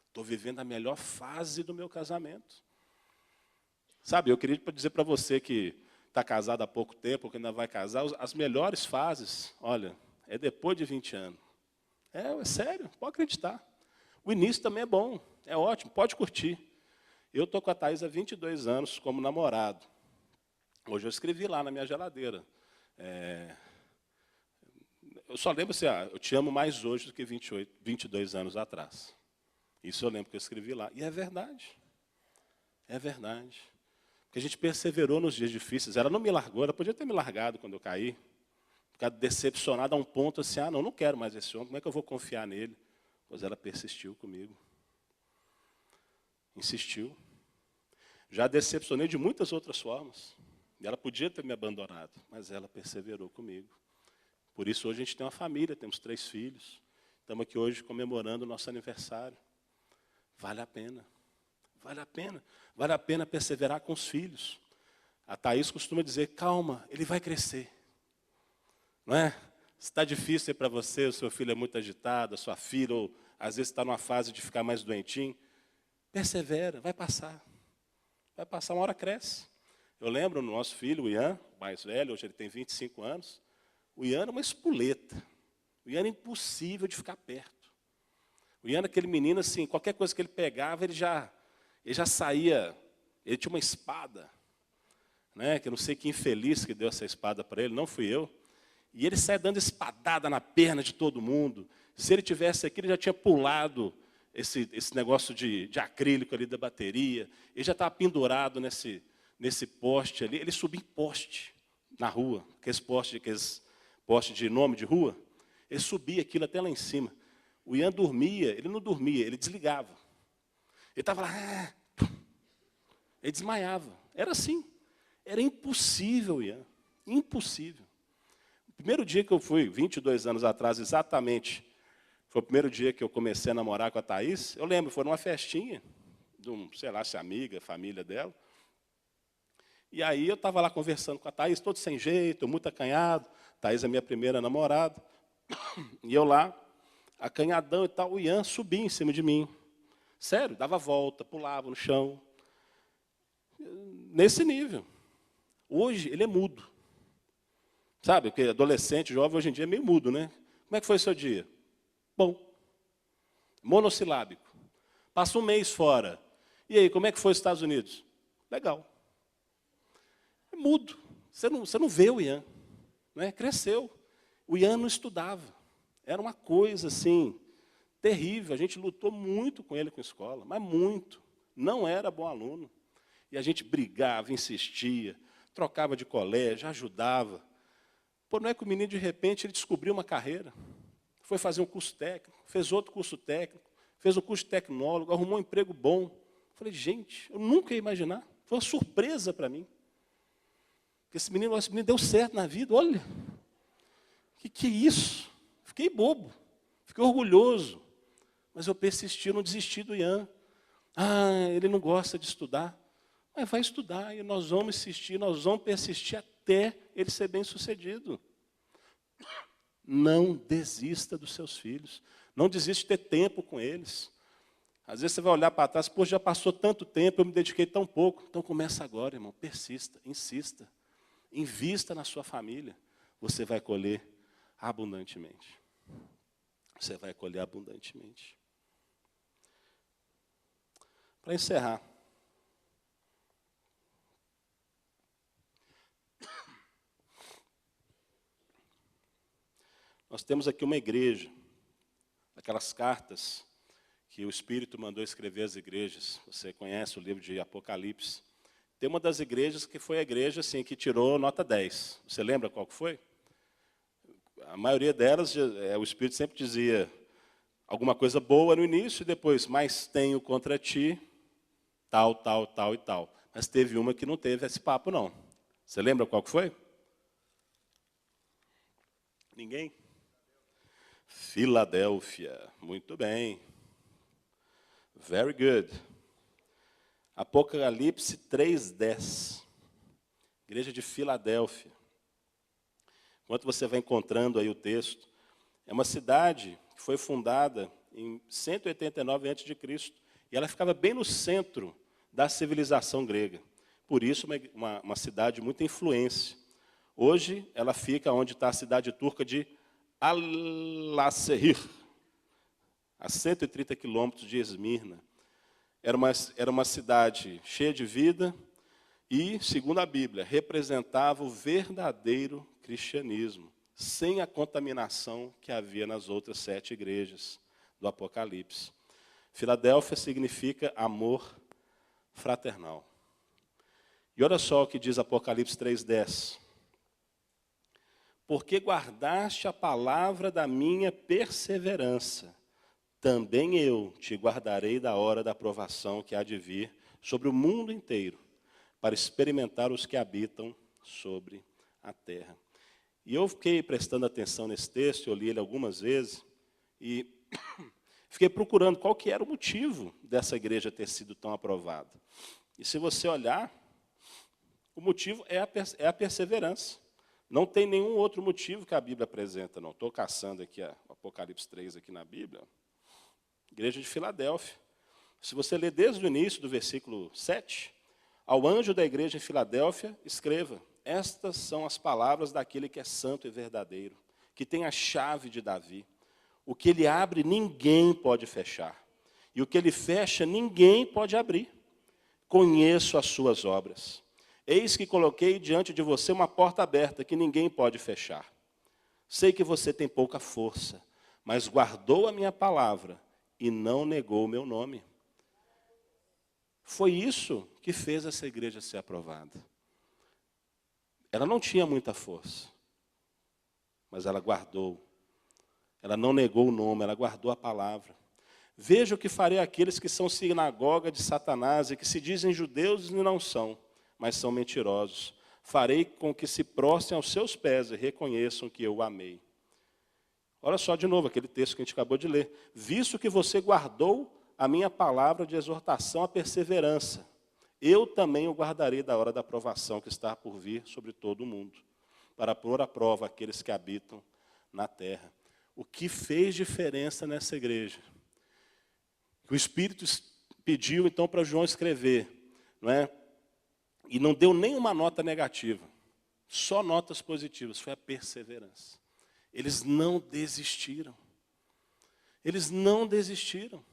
Estou vivendo a melhor fase do meu casamento. Sabe, eu queria dizer para você que está casado há pouco tempo, ou que ainda vai casar, as melhores fases, olha, é depois de 20 anos. É sério, pode acreditar. O início também é bom, é ótimo, pode curtir. Eu estou com a Thaís há 22 anos como namorado. Hoje eu escrevi lá na minha geladeira. Eu só lembro assim, eu te amo mais hoje do que 22 anos atrás. Isso eu lembro que eu escrevi lá. E é verdade. É verdade. Porque a gente perseverou nos dias difíceis. Ela não me largou, ela podia ter me largado quando eu caí. Ficar decepcionada a um ponto assim, não quero mais esse homem, como é que eu vou confiar nele? Pois ela persistiu comigo. Insistiu. Já decepcionei de muitas outras formas. E ela podia ter me abandonado, mas ela perseverou comigo. Por isso, hoje a gente tem uma família, temos 3 filhos. Estamos aqui hoje comemorando o nosso aniversário. Vale a pena. Vale a pena. Vale a pena perseverar com os filhos. A Thaís costuma dizer, calma, ele vai crescer. Não é? Se está difícil para você, o seu filho é muito agitado, a sua filha, ou às vezes está numa fase de ficar mais doentinho, persevera, vai passar. Vai passar, uma hora cresce. Eu lembro no nosso filho, o Ian, mais velho, hoje ele tem 25 anos, o Ian era uma espoleta. O Ian era impossível de ficar perto. O Ian era aquele menino, assim, qualquer coisa que ele pegava, ele já saía, ele tinha uma espada, né, que eu não sei que infeliz que deu essa espada para ele, não fui eu. E ele saia dando espadada na perna de todo mundo. Se ele tivesse aqui, ele já tinha pulado esse negócio de acrílico ali da bateria. Ele já estava pendurado nesse poste ali. Ele subia em poste na rua, aqueles postes de nome de rua. Ele subia aquilo até lá em cima. O Ian dormia, ele não dormia, ele desligava. Ele estava lá, ele desmaiava. Era assim. Era impossível, Ian. Impossível. O primeiro dia que eu fui, 22 anos atrás exatamente, foi o primeiro dia que eu comecei a namorar com a Thaís, eu lembro, foi numa festinha, de sei lá, se amiga, família dela. E aí eu estava lá conversando com a Thaís, todo sem jeito, muito acanhado. Thaís é minha primeira namorada. E eu lá, acanhadão e tal, o Ian subia em cima de mim. Sério, dava volta, pulava no chão. Nesse nível. Hoje ele é mudo. Sabe, porque adolescente, jovem, hoje em dia é meio mudo, né? Como é que foi o seu dia? Bom. Monossilábico. Passa um mês fora. E aí, como é que foi os Estados Unidos? Legal. É mudo. Você não vê o Ian. Né? Cresceu. O Ian não estudava. Era uma coisa, assim, terrível. A gente lutou muito com ele com a escola, mas muito. Não era bom aluno. E a gente brigava, insistia, trocava de colégio, ajudava. Pô, não é que o menino, de repente, ele descobriu uma carreira. Foi fazer um curso técnico, fez outro curso técnico, fez o curso de tecnólogo, arrumou um emprego bom. Falei, gente, eu nunca ia imaginar. Foi uma surpresa para mim. Porque esse menino deu certo na vida, olha. O que é isso? Fiquei bobo, fiquei orgulhoso. Mas eu persisti, não desisti do Ian. Ele não gosta de estudar. Mas vai estudar e nós vamos insistir, nós vamos persistir até ele ser bem-sucedido. Não desista dos seus filhos. Não desista de ter tempo com eles. Às vezes você vai olhar para trás, pô, já passou tanto tempo, eu me dediquei tão pouco. Então começa agora, irmão, persista, insista. Invista na sua família. Você vai colher abundantemente. Você vai colher abundantemente. Para encerrar. Nós temos aqui uma igreja, aquelas cartas que o Espírito mandou escrever às igrejas. Você conhece o livro de Apocalipse. Tem uma das igrejas que foi a igreja assim, que tirou nota 10. Você lembra qual que foi? A maioria delas, o Espírito sempre dizia alguma coisa boa no início e depois, mas tenho contra ti, tal, tal, tal e tal. Mas teve uma que não teve esse papo, não. Você lembra qual que foi? Ninguém? Filadélfia. Muito bem. Very good. Apocalipse 3:10. Igreja de Filadélfia. Enquanto você vai encontrando aí o texto, é uma cidade que foi fundada em 189 a.C. e ela ficava bem no centro da civilização grega. Por isso, uma cidade de muita influência. Hoje, ela fica onde está a cidade turca de Al-Lasehir, a 130 quilômetros de Esmirna. Era uma cidade cheia de vida e, segundo a Bíblia, representava o verdadeiro cristianismo, sem a contaminação que havia nas outras 7 igrejas do Apocalipse. Filadélfia significa amor fraternal. E olha só o que diz Apocalipse 3:10. Porque guardaste a palavra da minha perseverança, também eu te guardarei da hora da provação que há de vir sobre o mundo inteiro, para experimentar os que habitam sobre a terra. E eu fiquei prestando atenção nesse texto, eu li ele algumas vezes, e fiquei procurando qual que era o motivo dessa igreja ter sido tão aprovada. E se você olhar, o motivo é a perseverança. Não tem nenhum outro motivo que a Bíblia apresenta, não. Estou caçando aqui o Apocalipse 3 aqui na Bíblia. Igreja de Filadélfia. Se você ler desde o início do versículo 7, ao anjo da igreja em Filadélfia, escreva: estas são as palavras daquele que é santo e verdadeiro, que tem a chave de Davi. O que ele abre, ninguém pode fechar. E o que ele fecha, ninguém pode abrir. Conheço as suas obras. Eis que coloquei diante de você uma porta aberta que ninguém pode fechar. Sei que você tem pouca força, mas guardou a minha palavra e não negou o meu nome. Foi isso que fez essa igreja ser aprovada. Ela não tinha muita força, mas ela guardou. Ela não negou o nome, ela guardou a palavra. Veja o que farei àqueles que são sinagoga de Satanás e que se dizem judeus e não são, mas são mentirosos. Farei com que se prostrem aos seus pés e reconheçam que eu o amei. Olha só de novo aquele texto que a gente acabou de ler. Visto que você guardou a minha palavra de exortação à perseverança, eu também o guardarei da hora da provação que está por vir sobre todo o mundo, para pôr à prova aqueles que habitam na terra. O que fez diferença nessa igreja? O Espírito pediu então para João escrever, não é? E não deu nenhuma nota negativa, só notas positivas, foi a perseverança. Eles não desistiram. Eles não desistiram.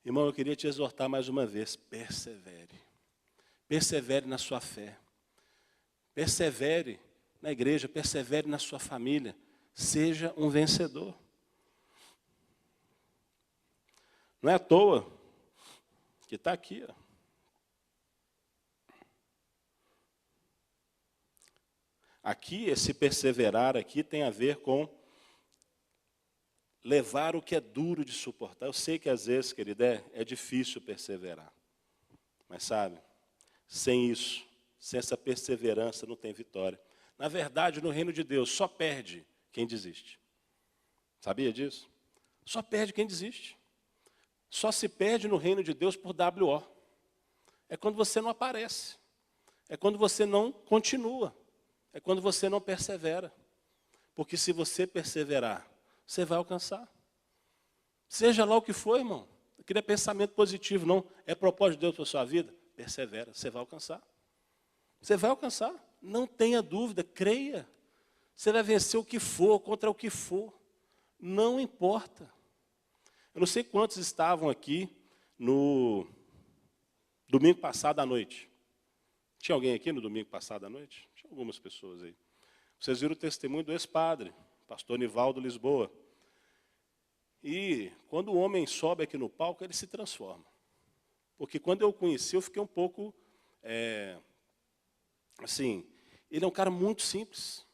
Irmão, eu queria te exortar mais uma vez, persevere. Persevere na sua fé. Persevere na igreja, persevere na sua família. Seja um vencedor. Não é à toa que está aqui, ó. Aqui, esse perseverar aqui tem a ver com levar o que é duro de suportar. Eu sei que às vezes, querido, é difícil perseverar. Mas sabe, sem isso, sem essa perseverança, não tem vitória. Na verdade, no reino de Deus, só perde quem desiste. Sabia disso? Só perde quem desiste. Só se perde no reino de Deus por WO. É quando você não aparece. É quando você não continua. É quando você não persevera. Porque se você perseverar, você vai alcançar. Seja lá o que for, irmão. Aquele é pensamento positivo, não é propósito de Deus para a sua vida. Persevera, você vai alcançar. Você vai alcançar. Não tenha dúvida, creia. Você vai vencer o que for, contra o que for. Não importa. Eu não sei quantos estavam aqui no domingo passado à noite. Tinha alguém aqui no domingo passado à noite? Tinha algumas pessoas aí. Vocês viram o testemunho do ex-padre, pastor Nivaldo Lisboa. E quando o homem sobe aqui no palco, ele se transforma. Porque quando eu o conheci, eu fiquei um pouco, assim, ele é um cara muito simples.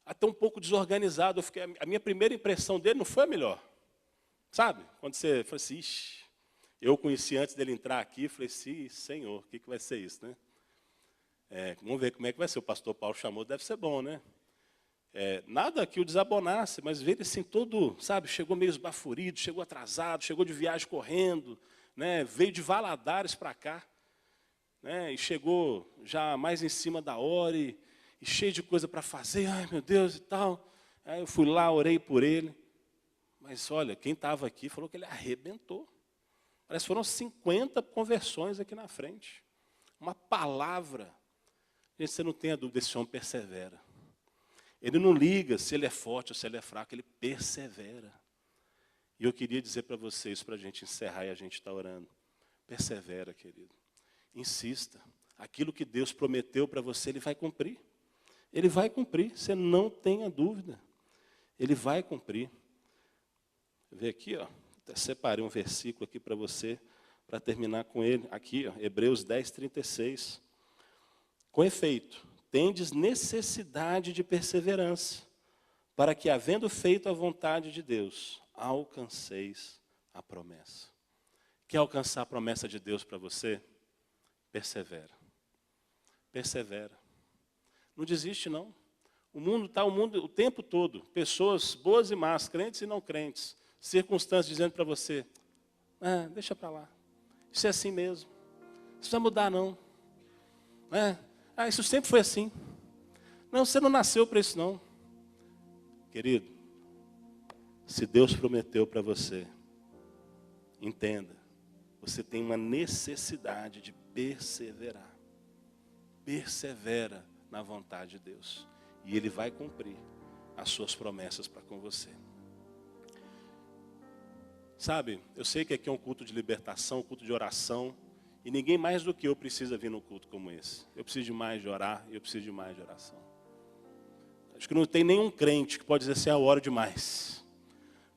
Até um pouco desorganizado. A minha primeira impressão dele não foi a melhor. Sabe? Quando você fala assim, ixi, eu o conheci antes dele entrar aqui, falei assim, Senhor, o que vai ser isso, né? Vamos ver como é que vai ser. O pastor Paulo chamou, deve ser bom, né? Nada que o desabonasse, mas veio assim todo, sabe, chegou meio esbaforido, chegou atrasado, chegou de viagem correndo, né? Veio de Valadares para cá, né? E chegou já mais em cima da hora e cheio de coisa para fazer, ai meu Deus e tal. Aí eu fui lá, orei por ele. Mas olha, quem estava aqui falou que ele arrebentou. Parece que foram 50 conversões aqui na frente. Uma palavra. Gente, você não tem a dúvida, esse homem persevera. Ele não liga se ele é forte ou se ele é fraco, ele persevera. E eu queria dizer para vocês, para a gente encerrar e a gente está orando. Persevera, querido. Insista. Aquilo que Deus prometeu para você, Ele vai cumprir. Ele vai cumprir, você não tenha dúvida. Ele vai cumprir. Vê aqui, ó, até separei um versículo aqui para você, para terminar com ele. Aqui, ó, Hebreus 10, 36. Com efeito, tendes necessidade de perseverança, para que, havendo feito a vontade de Deus, alcanceis a promessa. Quer alcançar a promessa de Deus para você? Persevera. Persevera. Não desiste, não. O mundo está o tempo todo. Pessoas boas e más, crentes e não crentes. Circunstâncias dizendo para você, deixa para lá. Isso é assim mesmo. Isso não vai mudar, não. Isso sempre foi assim. Não, você não nasceu para isso, não. Querido, se Deus prometeu para você, entenda, você tem uma necessidade de perseverar. Persevera na vontade de Deus. E Ele vai cumprir as suas promessas para com você. Sabe, eu sei que aqui é um culto de libertação, um culto de oração. E ninguém mais do que eu precisa vir num culto como esse. Eu preciso de mais de orar e eu preciso de mais de oração. Acho que não tem nenhum crente que pode dizer assim, eu oro demais.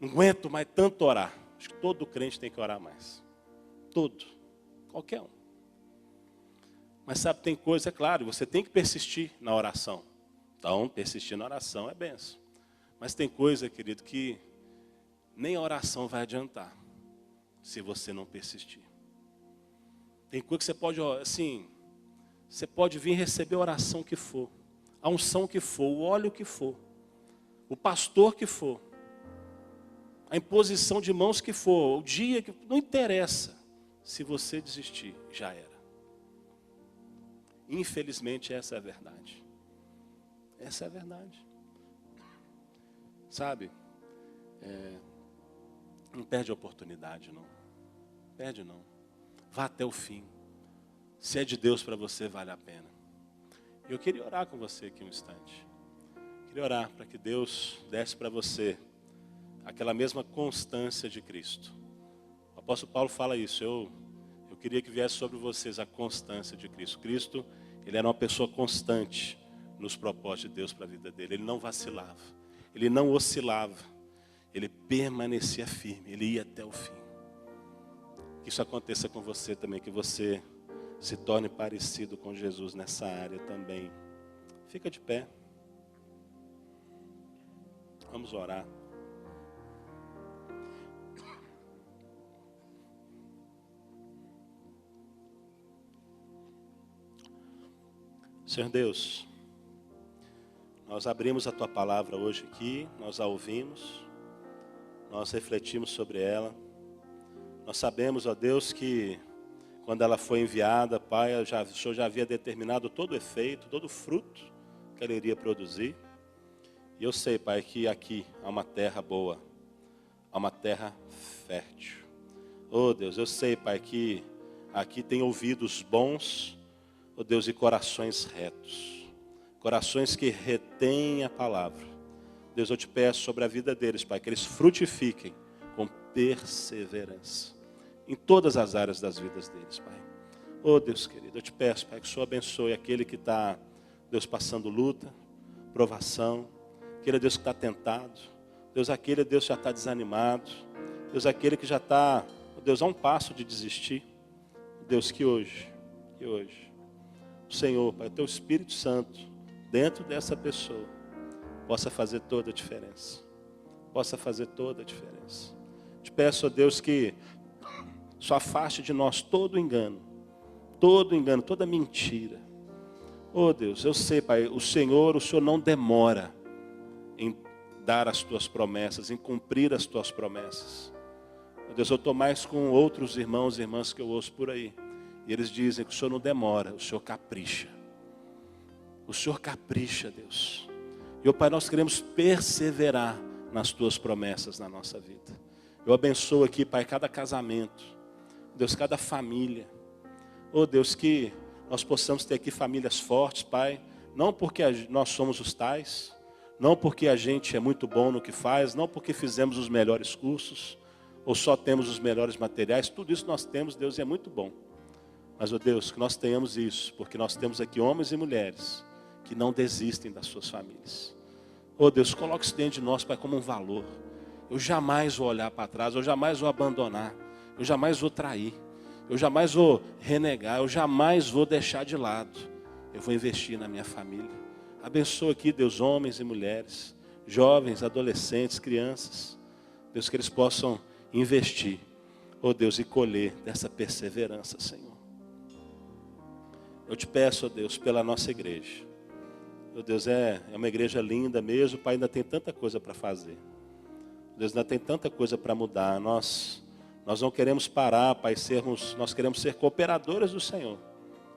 Não aguento mais tanto orar. Acho que todo crente tem que orar mais. Todo. Qualquer um. Mas sabe, tem coisa, é claro, você tem que persistir na oração. Então, persistir na oração é benção. Mas tem coisa, querido, que nem a oração vai adiantar, se você não persistir. Tem coisa que você pode, assim, você pode vir receber a oração que for, a unção que for, o óleo que for, o pastor que for, a imposição de mãos que for, o dia que não interessa. Se você desistir, já era. Infelizmente, essa é a verdade. Essa é a verdade. Sabe? Não perde a oportunidade, não. Perde, não. Vá até o fim. Se é de Deus para você, vale a pena. Eu queria orar com você aqui um instante. Queria orar para que Deus desse para você aquela mesma constância de Cristo. O apóstolo Paulo fala isso. Eu queria que viesse sobre vocês a constância de Cristo. Cristo, ele era uma pessoa constante nos propósitos de Deus para a vida dele. Ele não vacilava. Ele não oscilava. Ele permanecia firme. Ele ia até o fim. Que isso aconteça com você também. Que você se torne parecido com Jesus nessa área também. Fica de pé. Vamos orar. Senhor Deus, nós abrimos a Tua palavra hoje aqui, nós a ouvimos, nós refletimos sobre ela. Nós sabemos, ó Deus, que quando ela foi enviada, Pai, o Senhor já havia determinado todo o efeito, todo o fruto que ela iria produzir. E eu sei, Pai, que aqui há uma terra boa, há uma terra fértil. Oh Deus, eu sei, Pai, que aqui tem ouvidos bons, oh Deus, e corações retos. Corações que retêm a palavra. Deus, eu te peço sobre a vida deles, Pai, que eles frutifiquem com perseverança. Em todas as áreas das vidas deles, Pai. Oh Deus querido, eu te peço, Pai, que o Senhor abençoe aquele que está, Deus, passando luta, provação. Aquele Deus que está tentado. Deus, aquele Deus que já está desanimado. Deus, aquele que já está, Deus, a um passo de desistir. Deus, que hoje, o Senhor, Pai, o Teu Espírito Santo, dentro dessa pessoa, possa fazer toda a diferença. Possa fazer toda a diferença. Te peço, ó Deus, que só afaste de nós todo engano, toda mentira. Oh Deus, eu sei, Pai, o Senhor não demora em dar as Tuas promessas, em cumprir as Tuas promessas. Oh Deus, eu estou mais com outros irmãos e irmãs que eu ouço por aí. E eles dizem que o Senhor não demora, o Senhor capricha. O Senhor capricha, Deus. E, oh Pai, nós queremos perseverar nas Tuas promessas na nossa vida. Eu abençoo aqui, Pai, cada casamento. Deus, cada família. Oh Deus, que nós possamos ter aqui famílias fortes, Pai. Não porque nós somos os tais. Não porque a gente é muito bom no que faz. Não porque fizemos os melhores cursos. Ou só temos os melhores materiais. Tudo isso nós temos, Deus, e é muito bom. Mas, oh Deus, que nós tenhamos isso. Porque nós temos aqui homens e mulheres que não desistem das suas famílias. Oh Deus, coloque isso dentro de nós, Pai, como um valor. Eu jamais vou olhar para trás. Eu jamais vou abandonar. Eu jamais vou trair. Eu jamais vou renegar. Eu jamais vou deixar de lado. Eu vou investir na minha família. Abençoa aqui, Deus, homens e mulheres, jovens, adolescentes, crianças. Deus, que eles possam investir, oh Deus, e colher dessa perseverança, Senhor. Eu te peço, oh Deus, pela nossa igreja. Oh Deus, é uma igreja linda mesmo, Pai, ainda tem tanta coisa para fazer. Deus, ainda tem tanta coisa para mudar. Nós não queremos parar, Pai, nós queremos ser cooperadores do Senhor.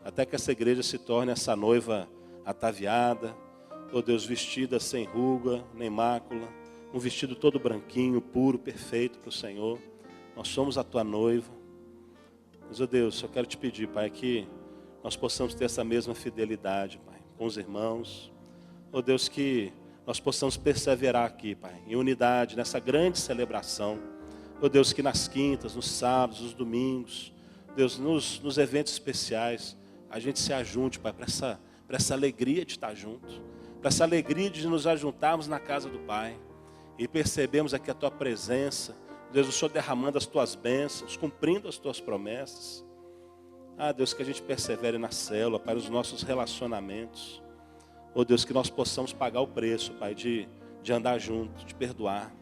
Até que essa igreja se torne essa noiva ataviada, oh Deus, vestida sem ruga, nem mácula, um vestido todo branquinho, puro, perfeito para o Senhor. Nós somos a Tua noiva. Mas, oh Deus, eu quero te pedir, Pai, que nós possamos ter essa mesma fidelidade, Pai, com os irmãos. Oh Deus, que nós possamos perseverar aqui, Pai, em unidade, nessa grande celebração. Oh Deus, que nas quintas, nos sábados, nos domingos, Deus, nos eventos especiais, a gente se ajunte, Pai, para essa alegria de estar junto, para essa alegria de nos ajuntarmos na casa do Pai e percebemos aqui a Tua presença, Deus, o Senhor derramando as Tuas bênçãos, cumprindo as Tuas promessas. Ah, Deus, que a gente persevere na célula, Pai, nos nossos relacionamentos. Oh Deus, que nós possamos pagar o preço, Pai, de andar junto, de perdoar.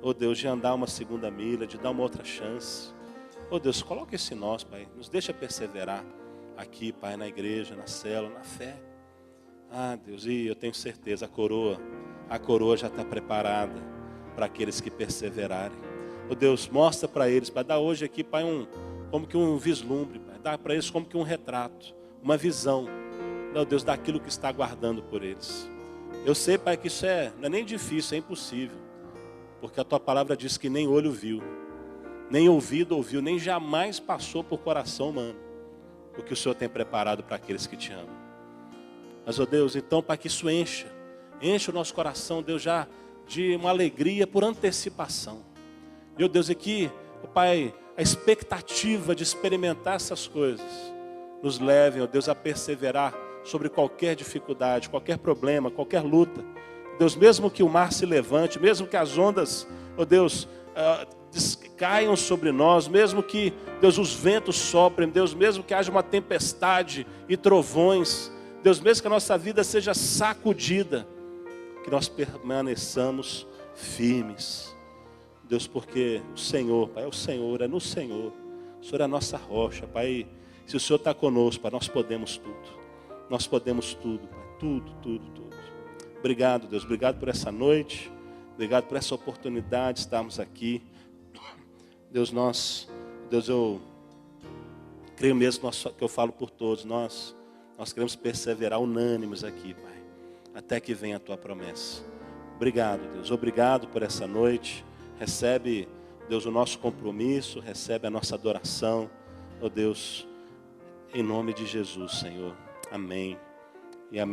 Oh Deus, de andar uma segunda milha, de dar uma outra chance. Oh Deus, coloca isso em nós, Pai, nos deixa perseverar aqui, Pai, na igreja, na célula, na fé. Ah, Deus, e eu tenho certeza, a coroa já está preparada para aqueles que perseverarem. Oh Deus, mostra para eles, Pai, dá hoje aqui, Pai, como que um vislumbre, Pai, dá para eles como que um retrato, uma visão, oh Deus, daquilo que está aguardando por eles. Eu sei, Pai, que isso não é nem difícil, é impossível, porque a Tua palavra diz que nem olho viu, nem ouvido ouviu, nem jamais passou por coração humano o que o Senhor tem preparado para aqueles que te amam. Mas, ó Deus, então, para que isso encha o nosso coração, Deus, já de uma alegria por antecipação. E, ó Deus, aqui, ó Pai, a expectativa de experimentar essas coisas nos levem, ó Deus, a perseverar sobre qualquer dificuldade, qualquer problema, qualquer luta. Deus, mesmo que o mar se levante, mesmo que as ondas, ó Deus, caiam sobre nós, mesmo que, Deus, os ventos soprem, Deus, mesmo que haja uma tempestade e trovões, Deus, mesmo que a nossa vida seja sacudida, que nós permaneçamos firmes. Deus, porque o Senhor, Pai, é o Senhor, é no Senhor. O Senhor é a nossa rocha, Pai. Se o Senhor está conosco, Pai, nós podemos tudo. nós podemos tudo, Pai. Tudo, tudo, tudo. Obrigado, Deus. Obrigado por essa noite. Obrigado por essa oportunidade de estarmos aqui. Deus, eu creio mesmo que eu falo por todos. Nós queremos perseverar unânimes aqui, Pai, até que venha a Tua promessa. Obrigado, Deus. Obrigado por essa noite. Recebe, Deus, o nosso compromisso. Recebe a nossa adoração. Oh Deus, em nome de Jesus, Senhor. Amém e amém.